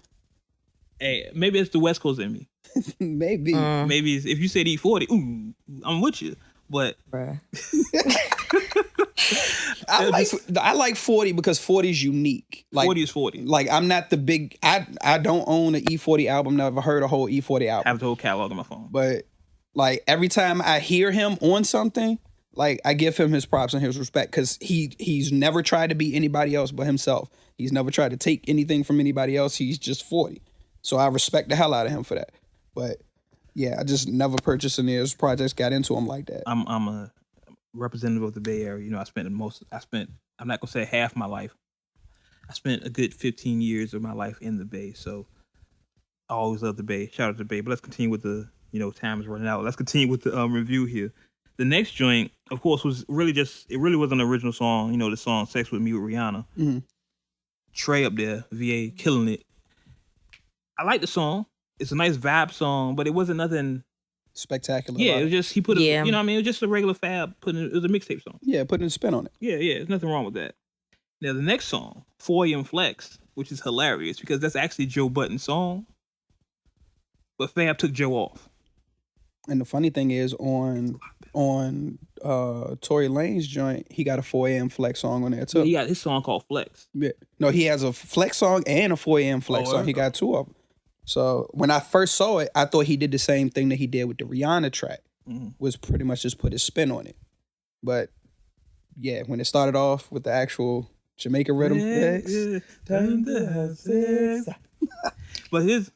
Hey, maybe it's the West Coast in me. Maybe. Maybe it's, if you said E40, ooh, I'm with you. But bruh. I like 40 because 40 is unique. Like, 40 is 40. Like, I'm not the big... I don't own an E40 album. Never heard a whole E40 album. I have the whole catalog on my phone. But, like, every time I hear him on something, like, I give him his props and his respect because he's never tried to be anybody else but himself. He's never tried to take anything from anybody else. He's just 40. So I respect the hell out of him for that. But, yeah, I just never purchased any of his projects, got into him like that. I'm a representative of the Bay Area. I'm not gonna say half my life. I spent a good 15 years of my life in the Bay, so I always love the Bay. Shout out to the Bay. But let's continue with the, time is running out. Let's continue with the review here. The next joint, of course, was really was an original song. The song "Sex with Me" with Rihanna. Mm-hmm. Trey up there, VA, killing it. I like the song. It's a nice vibe song, but it wasn't nothing spectacular. Yeah, it was just, he put it, it was just a regular Fab, it was a mixtape song. Yeah, putting a spin on it. Yeah, there's nothing wrong with that. Now, the next song, 4 AM Flex, which is hilarious because that's actually Joe Budden's song, but Fab took Joe off. And the funny thing is, on Tory Lanez joint, he got a 4 AM Flex song on there too. Yeah, he got his song called Flex. Yeah. No, he has a Flex song and a 4 AM Flex song. He got two of them. So when I first saw it, I thought he did the same thing that he did with the Rihanna track, was pretty much just put his spin on it. But yeah, when it started off with the actual Jamaica rhythm, But his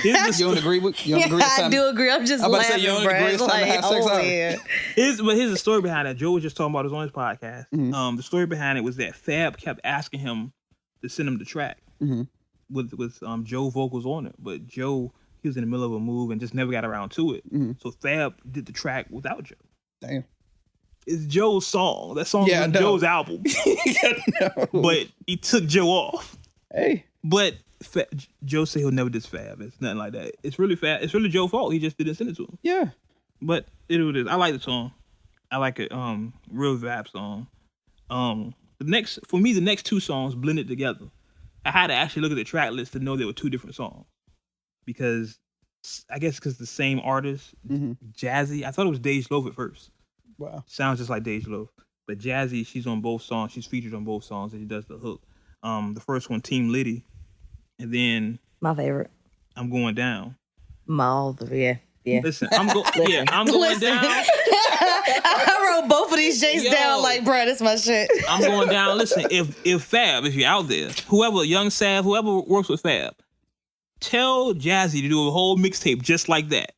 you don't agree with? You don't agree with I do agree. I'm just laughing, you don't agree with something to have sex out. Yeah. But here's the story behind that. Joe was just talking about it on his podcast. Mm-hmm. The story behind it was that Fab kept asking him to send him the track with Joe vocals on it, but Joe, he was in the middle of a move and just never got around to it. Mm-hmm. So Fab did the track without Joe. Damn. It's Joe's song. That song is on Joe's album. But he took Joe off. Hey. But Joe said he'll never diss Fab. It's nothing like that. It's really Fab. It's really Joe's fault. He just didn't send it to him. Yeah. But it is. I like the song. I like it. Real vibe song. The next two songs blended together. I had to actually look at the track list to know there were two different songs. Because I guess because the same artist, Jazzy. I thought it was Dej Loaf at first. Wow. Sounds just like Dej Loaf. But Jazzy, she's on both songs. She's featured on both songs and she does the hook. The first one, Team Liddy. And then my favorite. I'm Going Down. Yeah. Listen, I'm going down. I wrote both of these J's down like, bro, that's my shit. I'm going down. Listen, if Fab, if you're out there, whoever, Young Sav, whoever works with Fab, tell Jazzy to do a whole mixtape just like that.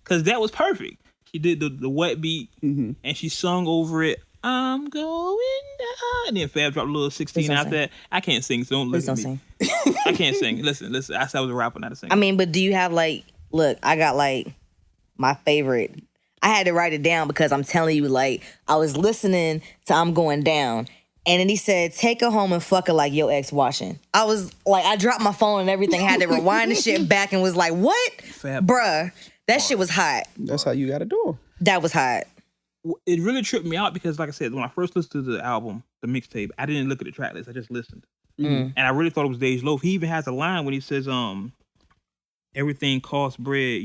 Because that was perfect. She did the wet beat, and she sung over it, I'm going down. And then Fab dropped a little 16 after that. I can't sing, so don't listen to me. I can't sing. Listen. I said I was a rapper, not a singer. I mean, but do you have look, I got my favorite. I had to write it down because I'm telling you, I was listening to I'm Going Down. And then he said, take her home and fuck her like your ex watching. I was I dropped my phone and everything, had to rewind the shit back and was like, what? Fab. Bruh, that shit was hot. That's how you got to do. That was hot. It really tripped me out because, like I said, when I first listened to the album, the mixtape, I didn't look at the track list. I just listened. And I really thought it was Dej Loaf. He even has a line when he says, everything costs bread,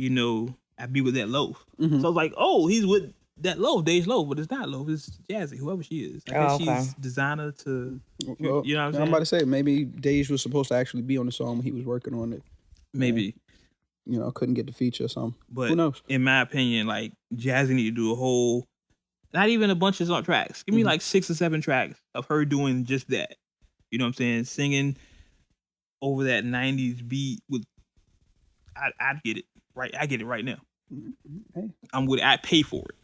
I be with that loaf. So I was like, oh, he's with that loaf, Dej Loaf, but it's not Loaf, it's Jazzy, whoever she is. I guess she's designer to, you know what I'm saying? I'm about to say, maybe Dej was supposed to actually be on the song when he was working on it. Maybe. Couldn't get the feature or something. But who knows? In my opinion, Jazzy need to do a whole, not even a bunch of song tracks. Give me 6 or 7 tracks of her doing just that. You know what I'm saying? Singing over that 90s beat with, I'd get it. Right, I get it right now. Hey. I'd pay for it.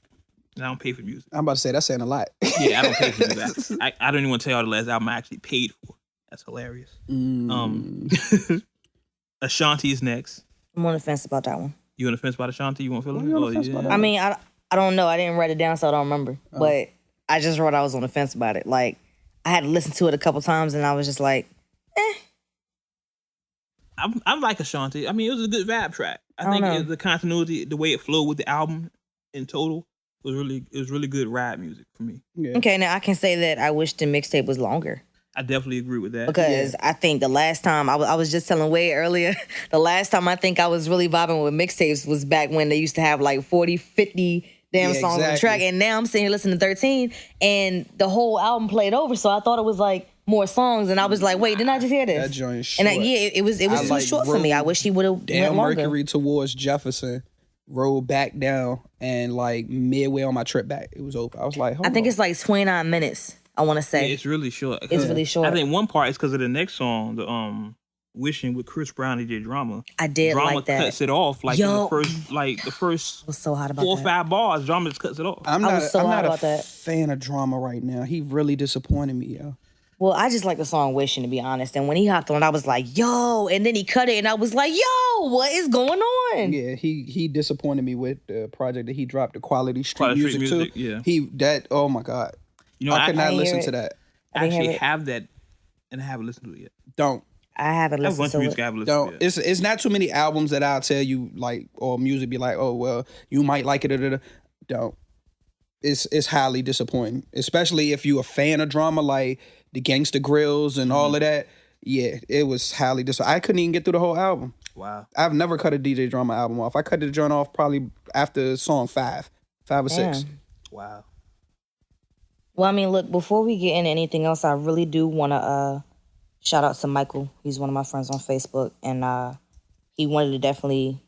And I don't pay for music. I'm about to say, that's saying a lot. Yeah, I don't pay for music. I don't even want to tell y'all the last album I actually paid for. That's hilarious. Ashanti is next. I'm on the fence about that one. You on the fence about Ashanti? You want to feel it? I mean, I don't know. I didn't write it down, so I don't remember. But I just wrote I was on the fence about it. I had to listen to it a couple times, and I was just like, eh. I'm like Ashanti. I mean, it was a good vibe track. I think the continuity, the way it flowed with the album in total, was really good ride music for me. Yeah. Okay, now I can say that I wish the mixtape was longer. I definitely agree with that. Because I think the last time, I was just telling Wade earlier, the last time I think I was really vibing with mixtapes was back when they used to have 40, 50 damn songs on the track. And now I'm sitting here listening to 13 and the whole album played over. So I thought it was more songs. And I was like, wait, didn't I just hear this? That joint short. And it was too short for me. I wish he would have went longer. Mercury towards Jefferson, rolled back down, and midway on my trip back, it was over. I was like, I think it's 29 minutes. I want to say. Yeah, it's really short. It's really short. I think one part is because of the next song, the Wishing with Chris Brown, he did Drama. I did Drama like that. Drama cuts it off in the first I was so hot about 4 or 5 bars. Drama just cuts it off. I'm not a fan of Drama right now. He really disappointed me, yo. Well, I just like the song Wishing, to be honest. And when he hopped on, I was like, yo. And then he cut it, and I was like, yo, what is going on? Yeah, he disappointed me with the project that he dropped, the Quality Street Music too. Yeah. Oh my God. I could not listen to that. I actually have that, and I haven't listened to it yet. Don't. I haven't listened to it. Don't. It's not too many albums that I'll tell you, or music be like, oh, well, you might like it. Don't. It's highly disappointing, especially if you're a fan of Drama, like the Gangsta Grills and all of that. Yeah, it was highly disappointing. I couldn't even get through the whole album. Wow. I've never cut a DJ Drama album off. I cut the joint off probably after song 5 or 6. Wow. Well, I mean, look, before we get into anything else, I really do want to shout out to Michael. He's one of my friends on Facebook, and he wanted to definitely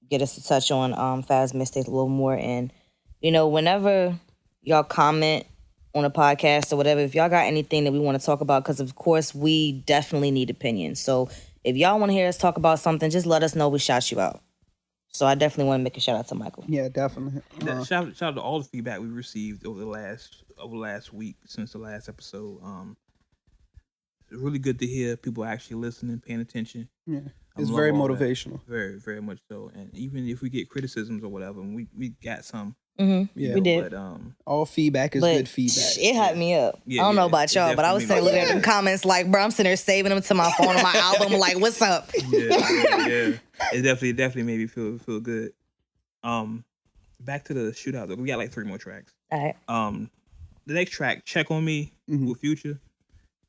get us to touch on Fab's mixtape a little more. And, whenever y'all comment on a podcast or whatever, if y'all got anything that we want to talk about, because, of course, we definitely need opinions. So if y'all want to hear us talk about something, just let us know. We shout you out. So I definitely want to make a shout out to Michael. Yeah, definitely. Shout out to all the feedback we received over the last week since the last episode. It's really good to hear people actually listening, paying attention. Yeah, it's very motivational. Very, very much so. And even if we get criticisms or whatever, and we got some. Mm-hmm. Yeah, we did. But, all feedback is good feedback. It hyped me up. Yeah, I don't know about y'all, but I was sitting looking at the comments like, bro, I'm sitting there saving them to my phone on my album. Like, what's up? Yeah. It definitely made me feel good. Back to the shootout though. We got like 3 more tracks. All right. The next track, Check on Me with Future.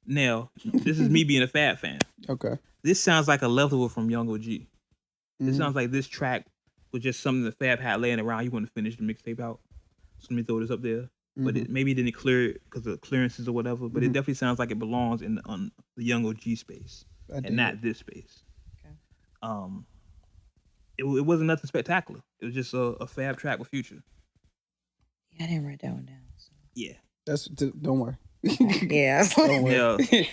Now, this is me being a Fab fan. Okay. This sounds like a leftover from Young OG. This sounds like this track was just something that Fab had laying around. He wanted to finish the mixtape out. So let me throw this up there. But maybe it didn't clear it because of clearances or whatever. But it definitely sounds like it belongs in the Young OG space and not this space. Okay. It wasn't nothing spectacular. It was just a Fab track with Future. Yeah, I didn't write that one down. So. Yeah. Don't worry. Yeah. Don't worry. Yeah.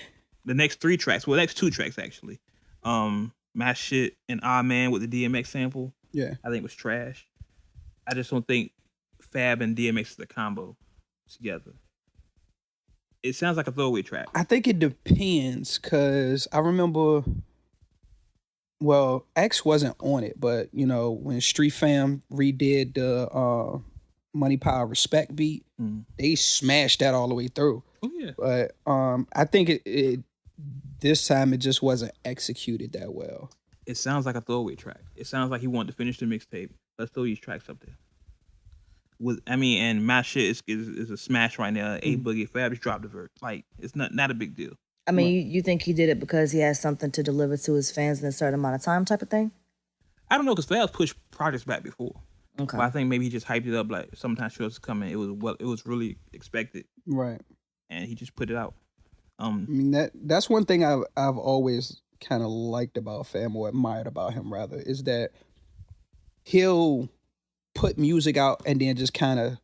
The next 3 tracks, next 2 tracks actually. My Shit and Ah Man with the DMX sample. Yeah. I think was trash. I just don't think Fab and DMX is a combo together. It sounds like a throwaway track. I think it depends because I remember, well, X wasn't on it, but you know, when Street Fam redid the Money Power Respect beat, they smashed that all the way through. Oh yeah. But I think it this time it just wasn't executed that well. It sounds like a throwaway track. It sounds like he wanted to finish the mixtape. Let's throw these tracks up there. And My Shit is a smash right now. A Boogie Fab just dropped the verse. Like, it's not a big deal. I mean, you think he did it because he has something to deliver to his fans in a certain amount of time type of thing? I don't know, because Fab's pushed projects back before. Okay. But I think maybe he just hyped it up like sometimes shows coming. It was really expected. Right. And he just put it out. I mean that's one thing I've always kind of liked about Fam, or admired about him rather, is that he'll put music out and then just kind of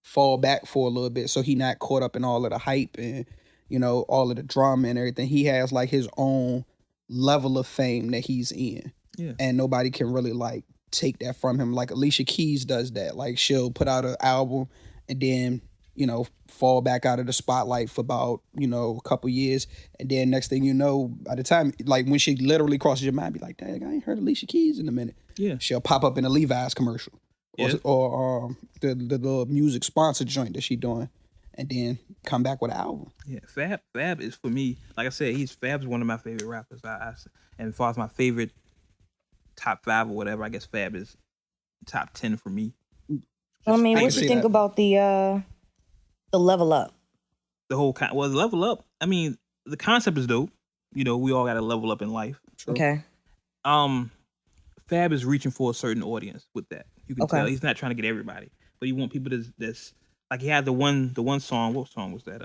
fall back for a little bit so he not caught up in all of the hype and, you know, all of the drama and everything. He has like his own level of fame that he's in. Yeah. And nobody can really like take that from him. Like Alicia Keys does that. Like she'll put out an album and then, you know, fall back out of the spotlight for about, you know, a couple years. And then next thing you know, by the time, like when she literally crosses your mind, be like, dang, I ain't heard Alicia Keys in a minute. Yeah. She'll pop up in a Levi's commercial. Yeah. Or the little music sponsor joint that she doing, and then come back with an album. Yeah, Fab is, for me, like I said, Fab's one of my favorite rappers. And as far as my favorite top 5 or whatever, I guess Fab is top 10 for me. I mean, what you think about the level up? The whole the level up. I mean, the concept is dope. You know, we all got to level up in life. True. Okay. Fab is reaching for a certain audience with that. You can tell he's not trying to get everybody, but you want people that's like he had the one song. What song was that?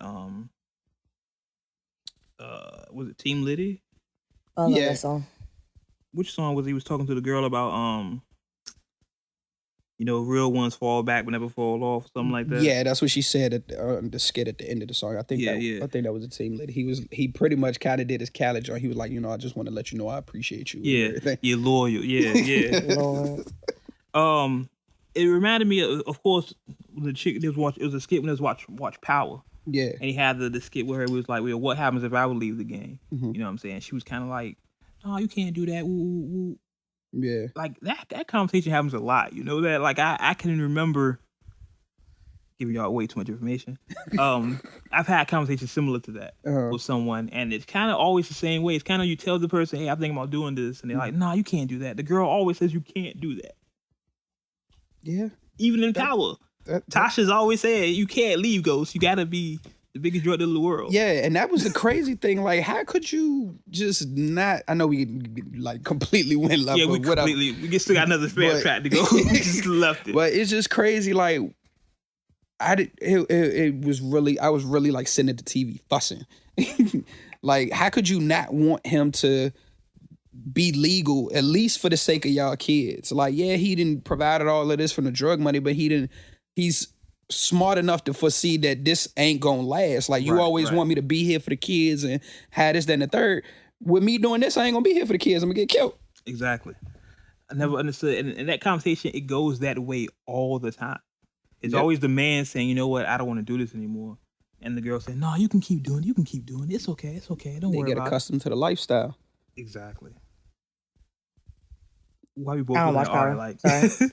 Was it Team Liddy? Oh, yeah. That song. Which song was he was talking to the girl about? You know, real ones fall back but never fall off, something like that. Yeah, that's what she said at the skit at the end of the song. I think that was a Team Liddy. He pretty much kind of did his Khaled joint. He was like, you know, I just want to let you know I appreciate you. Yeah, you're loyal. Yeah. Lord. It reminded me of course, the chick it was a skit when it was Watch Power. Yeah. And he had the skit where it was like, well, what happens if I would leave the game? Mm-hmm. You know what I'm saying? She was kind of like, oh, you can't do that. Ooh. Yeah. Like that conversation happens a lot. You know that? Like I can remember giving y'all way too much information. I've had conversations similar to that with someone, and it's kind of always the same way. It's kind of you tell the person, hey, I'm thinking about doing this, and they're like, nah, you can't do that. The girl always says you can't do that. Yeah. Even in Power. Tasha's always said, you can't leave, Ghost. You got to be the biggest drug dealer in the world. Yeah, and that was the crazy thing. Like, how could you just not... I know we like completely went left. Yeah, we still got another fair track to go. We just left it. But it's just crazy. Like, it was really... I was really like sitting at the TV fussing. Like, how could you not want him to be legal, at least for the sake of y'all kids? Like, yeah, he didn't provide all of this from the drug money, but he's smart enough to foresee that this ain't gonna last. Like, you always want me to be here for the kids and have this, that, and the third. with me doing this, I ain't gonna be here for the kids. I'm gonna get killed. Exactly. I never understood. And that conversation, it goes that way all the time. It's always the man saying, you know what, I don't want to do this anymore. And the girl saying, no, you can keep doing it. You can keep doing it. It's okay. It's okay. Don't worry about it. They get accustomed to the lifestyle. Exactly. Why we both I don't watch Power. Sorry.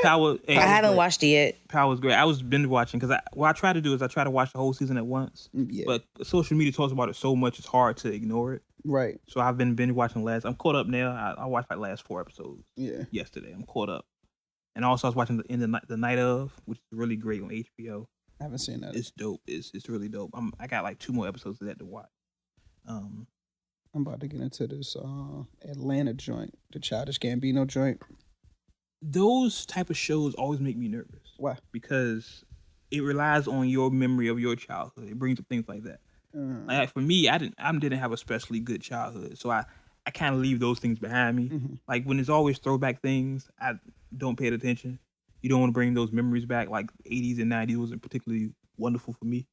Power. Hey, I haven't watched it yet. Power's great. I was binge watching because what I try to do is I try to watch the whole season at once. Yeah. But social media talks about it so much, it's hard to ignore it. Right. So I've been binge watching I'm caught up now. I watched like last 4 episodes. Yeah. Yesterday. I'm caught up. And also I was watching the Night Of, which is really great on HBO. I haven't seen that. It's dope. It's really dope. I got like 2 more episodes of that to watch. I'm about to get into this Atlanta joint, the Childish Gambino joint. Those type of shows always make me nervous. Why? Because it relies on your memory of your childhood. It brings up things like that. Like for me, I didn't have a especially good childhood, so I kind of leave those things behind me. Mm-hmm. Like when it's always throwback things, I don't pay attention. You don't want to bring those memories back. Like 80s and 90s wasn't particularly wonderful for me.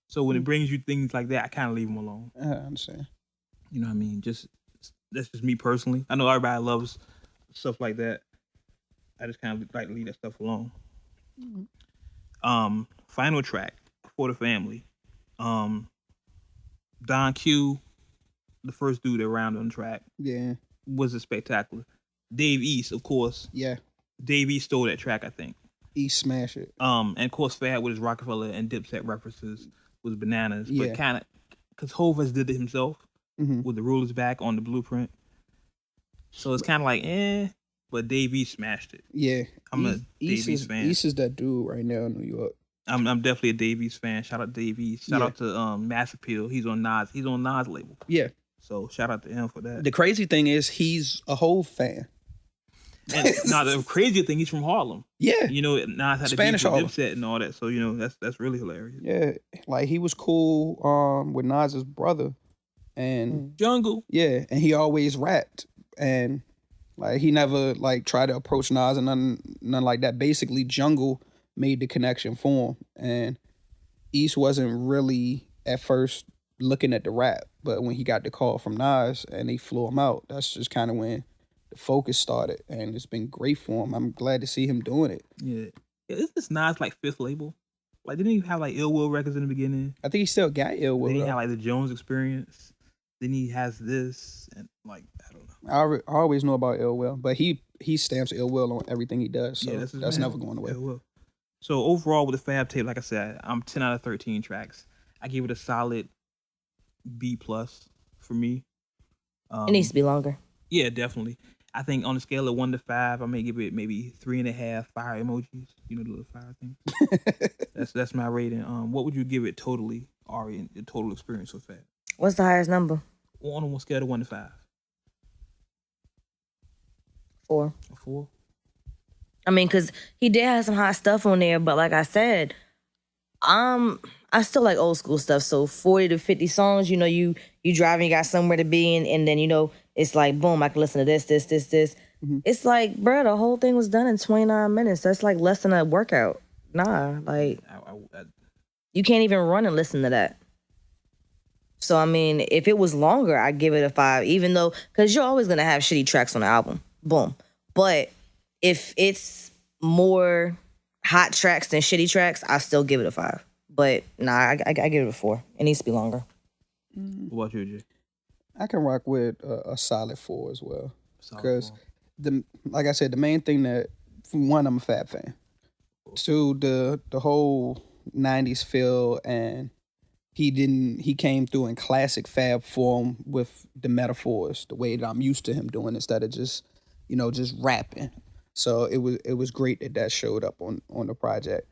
So when it brings you things like that, I kind of leave them alone. I understand. You know what I mean? That's just me personally. I know everybody loves stuff like that. I just kind of like to leave that stuff alone. Mm-hmm. Final track for the family. Don Q, the first dude around on the track. Yeah. Was a spectacular. Dave East, of course. Yeah. Dave East stole that track, I think. East smashed it. And of course Fab with his Rockefeller and Dipset references was bananas. Yeah. But kind of, because Hov has did it himself. Mm-hmm. With the rulers back on the blueprint. So it's kind of like, but Dave East smashed it. Yeah. I'm a Dave East fan. East is that dude right now in New York. I'm definitely a Dave East fan. Shout out to Dave East. Shout out to Mass Appeal. He's on Nas. He's on Nas label. Yeah. So shout out to him for that. The crazy thing is he's a Hov fan. And now the crazy thing, he's from Harlem. Yeah. You know, Nas had Spanish a beef with Dipset and all that. So, you know, that's really hilarious. Yeah. Like he was cool with Nas's brother. And Jungle. Yeah, and he always rapped. And like he never like tried to approach Nas and none like that. Basically, Jungle made the connection for him. And East wasn't really at first looking at the rap, but when he got the call from Nas and they flew him out, that's just kind of when the focus started. And it's been great for him. I'm glad to see him doing it. Yeah. Is this Nas like 5th label? Like didn't he have like Ill Will Records in the beginning? I think he still got Ill Will. Then he had like the Jones Experience. Then he has this, and like I don't know. I always know about Ill Will, but he stamps Ill Will on everything he does, so yeah, that's never going away. Ill Will. So overall, with the Fab tape, like I said, I'm 10 out of 13 tracks. I give it a solid B+ for me. It needs to be longer. Yeah, definitely. I think on a scale of 1 to 5, I may give it maybe 3.5 fire emojis. You know the little fire thing. that's my rating. What would you give it totally, Ari, in the total experience with Fab? What's the highest number? On a scale of 1 to 5. 4. A 4? I mean, because he did have some hot stuff on there, but like I said, I still like old school stuff. So 40 to 50 songs, you know, you driving, you got somewhere to be in, and then, you know, it's like, boom, I can listen to this. Mm-hmm. It's like, bro, the whole thing was done in 29 minutes. That's like less than a workout. Nah, like, you can't even run and listen to that. So, I mean, if it was longer, I'd give it a 5, even though, because you're always going to have shitty tracks on the album. Boom. But if it's more hot tracks than shitty tracks, I still give it a 5. But, nah, I give it a 4. It needs to be longer. What about you, Jay? I can rock with a solid 4 as well. Because, like I said, the main thing that, one, I'm a Fab fan. 2, the whole 90s feel, and he came through in classic Fab form with the metaphors, the way that I'm used to him doing, instead of just, you know, just rapping. So it was great that showed up on the project.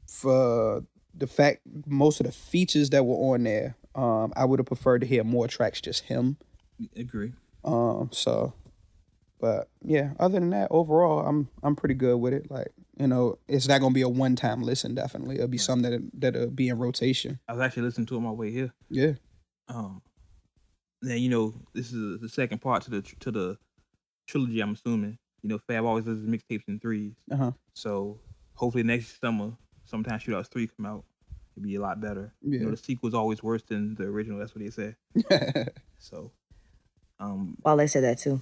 For the fact most of the features that were on there, I would have preferred to hear more tracks just him. Agree. But yeah, other than that, overall, I'm pretty good with it. Like, you know, it's not gonna be a one-time listen. Definitely, it'll be something that'll be in rotation. I was actually listening to it on my way here. Yeah. Then you know, this is the second part to the trilogy. I'm assuming, you know, Fab always does his mixtapes in 3s. So hopefully next summer, sometime Shootouts 3 come out, it'd be a lot better. Yeah. You know, the sequel's always worse than the original. That's what they say. So, Wale said that too.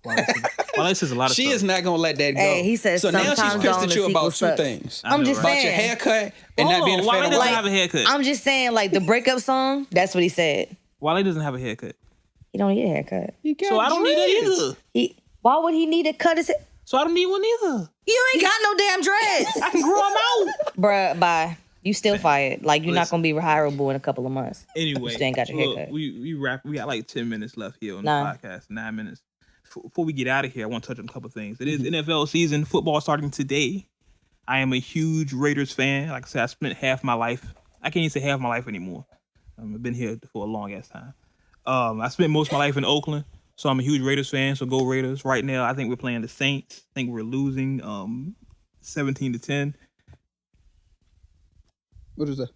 Wale says a lot of she stuff. is not gonna let that go. Hey, he says so now she's pissed at you about two things. I'm just about saying. your haircut and Hold not being a on, fan Wale of doesn't have a haircut. I'm just saying, like the breakup song. That's what he said. Wale doesn't have a haircut. He don't need a haircut. So I don't need that either. Why would he need to cut his hair? So I don't need one either. You ain't got no damn dreads. I can grow them out. Bruh, bye. You still fired. Like, you're not going to be rehireable in a couple of months. Anyway. You still ain't got your haircut. We wrap. We got like 10 minutes left here on the podcast. 9 minutes. Before we get out of here, I want to touch on a couple of things. It is NFL season. Football starting today. I am a huge Raiders fan. Like I said, I spent half my life. I can't even say half my life anymore. I've been here for a long ass time. I spent most of my life in Oakland. So I'm a huge Raiders fan, so go Raiders. Right now, I think we're playing the Saints. I think we're losing 17-10. What is that?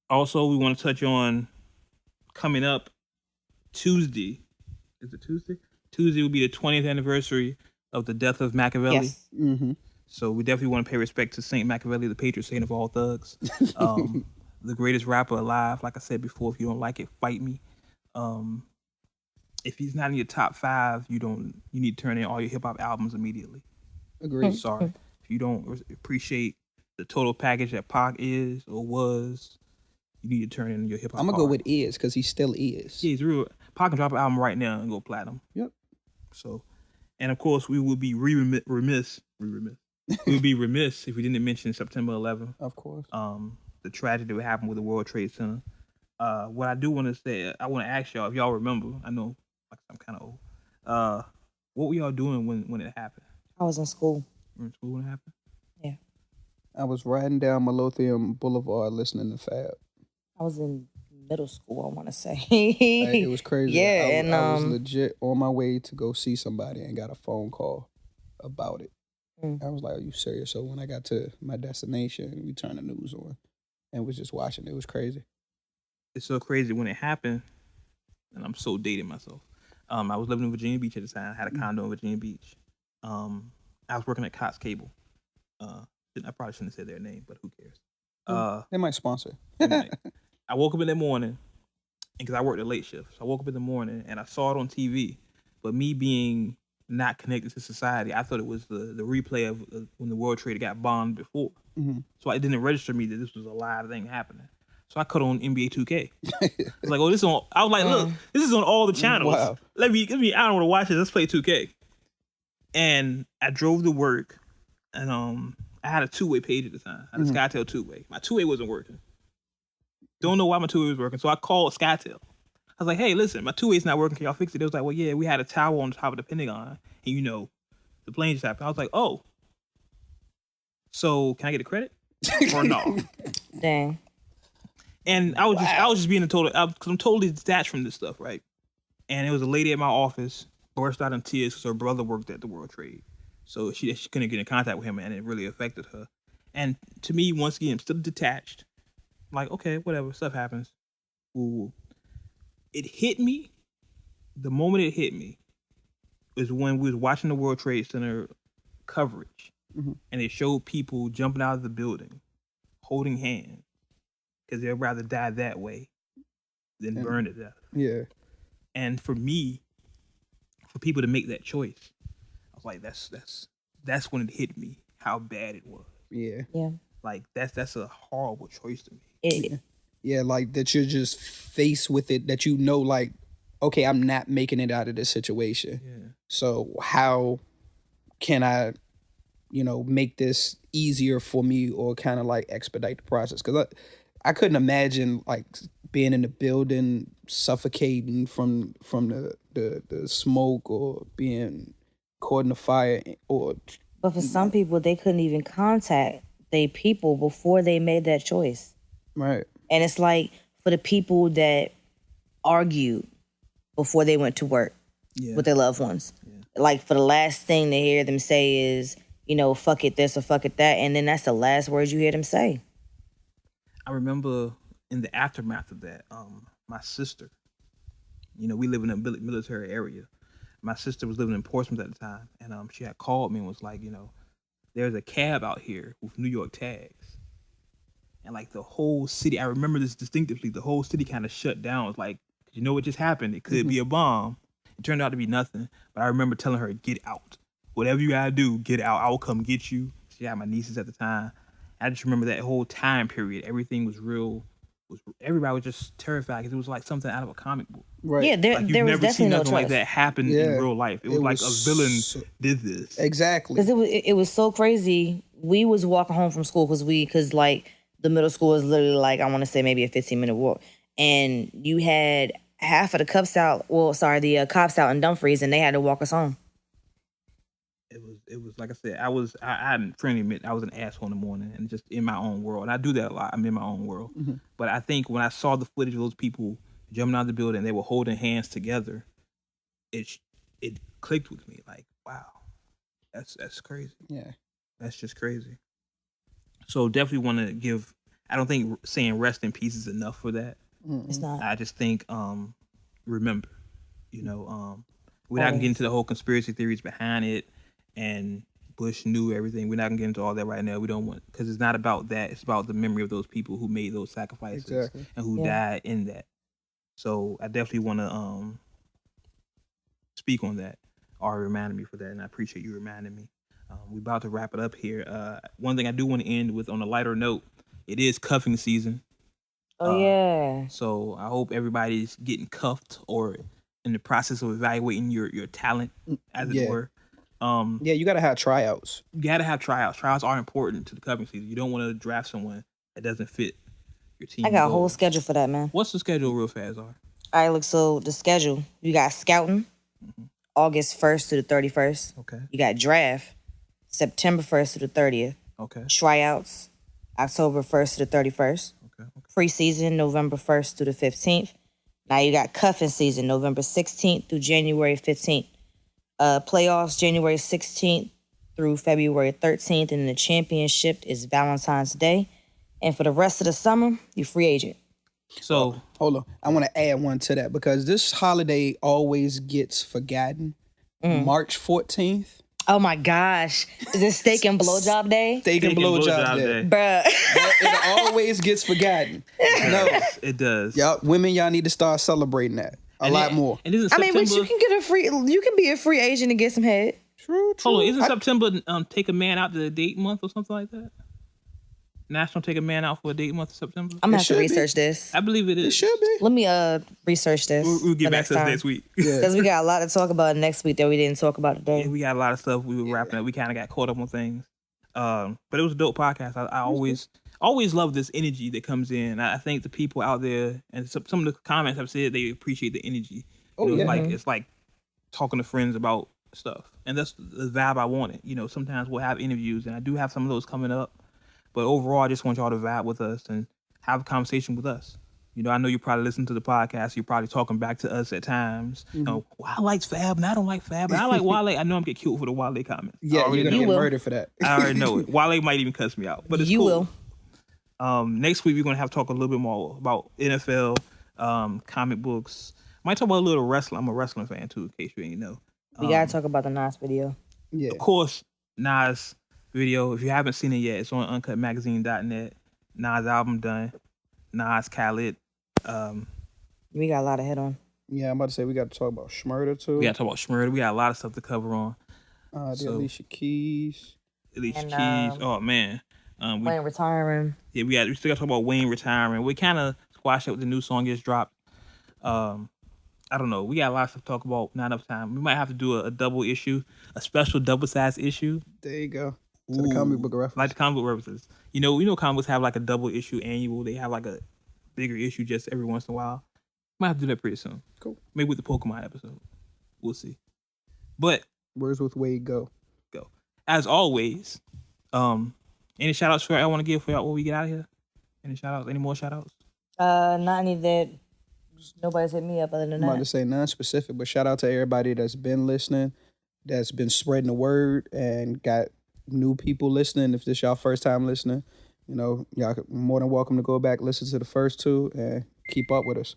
Also, we want to touch on coming up Tuesday. Is it Tuesday? Tuesday will be the 20th anniversary of the death of Machiavelli. Yes. Mm-hmm. So we definitely want to pay respect to Saint Machiavelli, the patron saint of all thugs. The greatest rapper alive. Like I said before, if you don't like it, fight me. If he's not in your top 5, you need to turn in all your hip hop albums immediately. Agreed. Sorry. If you don't appreciate the total package that Pac is or was, you need to turn in your hip hop. I'm gonna go with is because he still is. Yeah, he's real. Pac can drop an album right now and go platinum. Yep. So, and of course, we will be remiss. We would be remiss if we didn't mention September 11th. Of course. The tragedy that happened with the World Trade Center. What I do want to say, I want to ask y'all if y'all remember. I know I'm kind of old. What were y'all doing when it happened? I was in school. You were in school when it happened? Yeah. I was riding down Midlothian Boulevard listening to Fab. I was in middle school, I want to say. It was crazy. Yeah, I was legit on my way to go see somebody and got a phone call about it. I was like, are you serious? So when I got to my destination, we turned the news on and was just watching. It was crazy. It's so crazy when it happened, and I'm so dating myself. I was living in Virginia Beach at the time. I had a condo in Virginia Beach. I was working at Cox Cable. I probably shouldn't have said their name, but who cares? They might sponsor. I woke up in the morning, because I worked a late shift. So I woke up in the morning, and I saw it on TV. But me being not connected to society, I thought it was the replay of when the World Trade got bombed before. Mm-hmm. So it didn't register me that this was a live thing happening. So I cut on NBA 2K. It's like, oh, this on. I was like, look, this is on all the channels. Wow. Let me. I don't want to watch it. Let's play 2K. And I drove to work, and I had a two-way page at the time. I had a SkyTel two-way. My two-way wasn't working. Don't know why my two-way was working. So I called SkyTel. I was like, hey, listen, my two-way's not working. Can y'all fix it? They was like, well, yeah, we had a tower on the top of the Pentagon, and the plane just happened. I was like, oh, so can I get a credit or no? Dang. And I was just being a total, because I'm totally detached from this stuff, right? And it was a lady at my office burst out in tears because her brother worked at the World Trade, so she couldn't get in contact with him, and it really affected her. And to me, once again, I'm still detached. I'm like, okay, whatever, stuff happens. Ooh. It hit me. The moment it hit me was when we was watching the World Trade Center coverage, and they showed people jumping out of the building, holding hands, because they'd rather die that way than burn to death. Yeah. And for me, for people to make that choice, I was like, that's when it hit me how bad it was. Yeah. Yeah. Like that's a horrible choice to me. Yeah, like that you're just faced with it, that like, okay, I'm not making it out of this situation. Yeah. So how can I, make this easier for me or kind of like expedite the process? Because I couldn't imagine like being in the building, suffocating from the smoke or being caught in the fire. But for some people, they couldn't even contact their people before they made that choice. Right. And it's like for the people that argued before they went to work with their loved ones. Yeah. Like for the last thing they hear them say is, fuck it this or fuck it that. And then that's the last words you hear them say. I remember in the aftermath of that, my sister, we live in a military area. My sister was living in Portsmouth at the time. And she had called me and was like, there's a cab out here with New York tags. And like the whole city, I remember this distinctively, the whole city kind of shut down. It was like, you know what just happened? It could be a bomb. It turned out to be nothing. But I remember telling her, get out. Whatever you gotta do, get out. I will come get you. She had my nieces at the time. I just remember that whole time period. Everything was real. Everybody was just terrified because it was like something out of a comic book. Right. Yeah, there Like was never definitely seen no nothing trust. like that happen in real life. It was like a villain did this. Exactly. Because it was so crazy. We was walking home from school because like the middle school is literally like, I want to say maybe a 15-minute walk. And you had half of the cops out, the cops out in Dumfries, and they had to walk us home. It was like I said, I'm friendly admit I was an asshole in the morning and just in my own world. And I do that a lot. I'm in my own world. Mm-hmm. But I think when I saw the footage of those people jumping out of the building, they were holding hands together. It clicked with me. Like, wow, that's crazy. Yeah, that's just crazy. So definitely want to give. I don't think saying rest in peace is enough for that. It's not. I just think remember, we're not gonna get into the whole conspiracy theories behind it. And Bush knew everything. We're not gonna get into all that right now. We don't want, because it's not about that. It's about the memory of those people who made those sacrifices and who died in that. So I definitely want to speak on that. Ari reminded me for that, and I appreciate you reminding me. We're about to wrap it up here. One thing I do want to end with on a lighter note. It is cuffing season. Oh yeah. So I hope everybody's getting cuffed or in the process of evaluating your talent, as it were. You gotta have tryouts. You gotta have tryouts. Tryouts are important to the cuffing season. You don't want to draft someone that doesn't fit your team. I got a whole schedule for that, man. What's the schedule real fast, All right, look, so the schedule, you got scouting, August 1st to the 31st. Okay. You got draft, September 1st to the 30th. Okay. Tryouts, October 1st to the 31st. Okay. Preseason, November 1st to the 15th. Now you got cuffing season, November 16th through January 15th. Playoffs, January 16th through February 13th. And the championship is Valentine's Day. And for the rest of the summer, you free agent. So hold on. I want to add one to that because this holiday always gets forgotten. March 14th. Oh my gosh. Is it steak and blowjob day? Steak and blowjob day. Bruh. It always gets forgotten. No. It does. Y'all, women, y'all need to start celebrating that a lot more. And isn't September, but you can be a free agent and get some head. True. Hold on, isn't September take a man out to the date month or something like that? National Take a Man Out for a Date month in September? I'm going to have to research this. I believe it is. It should be. Let me research this. We'll get back to this next week. Because we got a lot to talk about next week that we didn't talk about today. Yeah, we got a lot of stuff we were wrapping up. We kind of got caught up on things. But it was a dope podcast. I always love this energy that comes in. I think the people out there, and some of the comments have said they appreciate the energy. It's like talking to friends about stuff. And that's the vibe I wanted. Sometimes we'll have interviews, and I do have some of those coming up. But overall, I just want y'all to vibe with us and have a conversation with us. I know you probably listen to the podcast. You're probably talking back to us at times. Well, I like Fab, and I don't like Fab, but I like Wale. I know I'm getting killed for the Wale comments. Yeah, you're going to get murdered for that. I already know it. Wale might even cuss me out, but it's cool. will. Next week, we're going to have to talk a little bit more about NFL, comic books. Might talk about a little wrestling. I'm a wrestling fan, too, in case you ain't know. We got to talk about the Nas video. Yeah. Of course, Nas video. If you haven't seen it yet, it's on uncutmagazine.net. Nas album done. Nas, Khaled. We got a lot of head on. Yeah, I'm about to say we got to talk about Shmurda too. We got to talk about Shmurda. We got a lot of stuff to cover on. The Alicia Keys. Oh man. Wayne retiring. Yeah, we still got to talk about Wayne retiring. We kind of squashed it with the new song just dropped. I don't know. We got a lot of stuff to talk about. Not enough time. We might have to do a double issue, a special double-sized issue. There you go. To the comic book reference. Like the comic book references. You know comic books have like a double issue annual. They have like a bigger issue just every once in a while. Might have to do that pretty soon. Cool. Maybe with the Pokemon episode. We'll see. But Words with Wade, go. As always, any shout outs I want to give for y'all when we get out of here? Any shout outs? Any more shout outs? Not any that nobody's hit me up other than that. I'm about to say non-specific, but shout out to everybody that's been listening, that's been spreading the word, and got new people listening. If this y'all first time listening, y'all more than welcome to go back, listen to the first two, and keep up with us.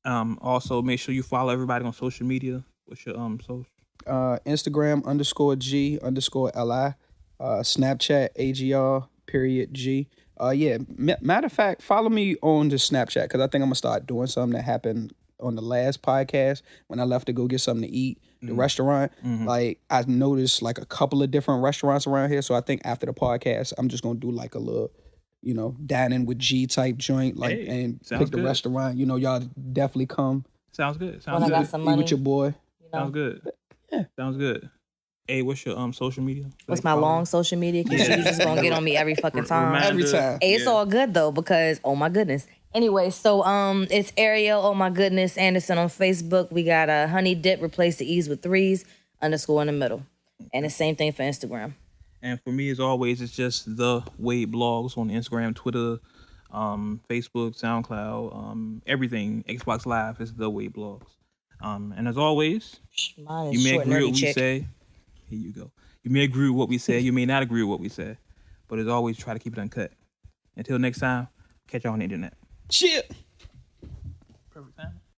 Also, make sure you follow everybody on social media. What's your social? Instagram _G_LI. Snapchat, AGR.G. Yeah, matter of fact, follow me on the Snapchat because I think I'm going to start doing something that happened on the last podcast when I left to go get something to eat, the restaurant. Like, I noticed like a couple of different restaurants around here. So I think after the podcast, I'm just going to do like a little, dining with G type joint, like, and pick the restaurant. Y'all definitely come. Sounds good. When I got some money. Eat with your boy. Sounds good. Yeah. Sounds good. Hey, what's your social media? What's my long social media? Because you just gonna get on me every fucking time. Every time. Hey, it's all good though because oh my goodness. Anyway, so it's Ariel, oh my goodness, Anderson on Facebook. We got a honey dip, replace the E's with 3s, _ in the middle. And the same thing for Instagram. And for me, as always, it's just the Wade blogs on Instagram, Twitter, Facebook, SoundCloud, everything. Xbox Live is the Wade blogs. And as always, you may agree with what we say. Here you go. You may agree with what we say. You may not agree with what we say. But as always, try to keep it uncut. Until next time, catch y'all on the internet. Shit. Perfect time.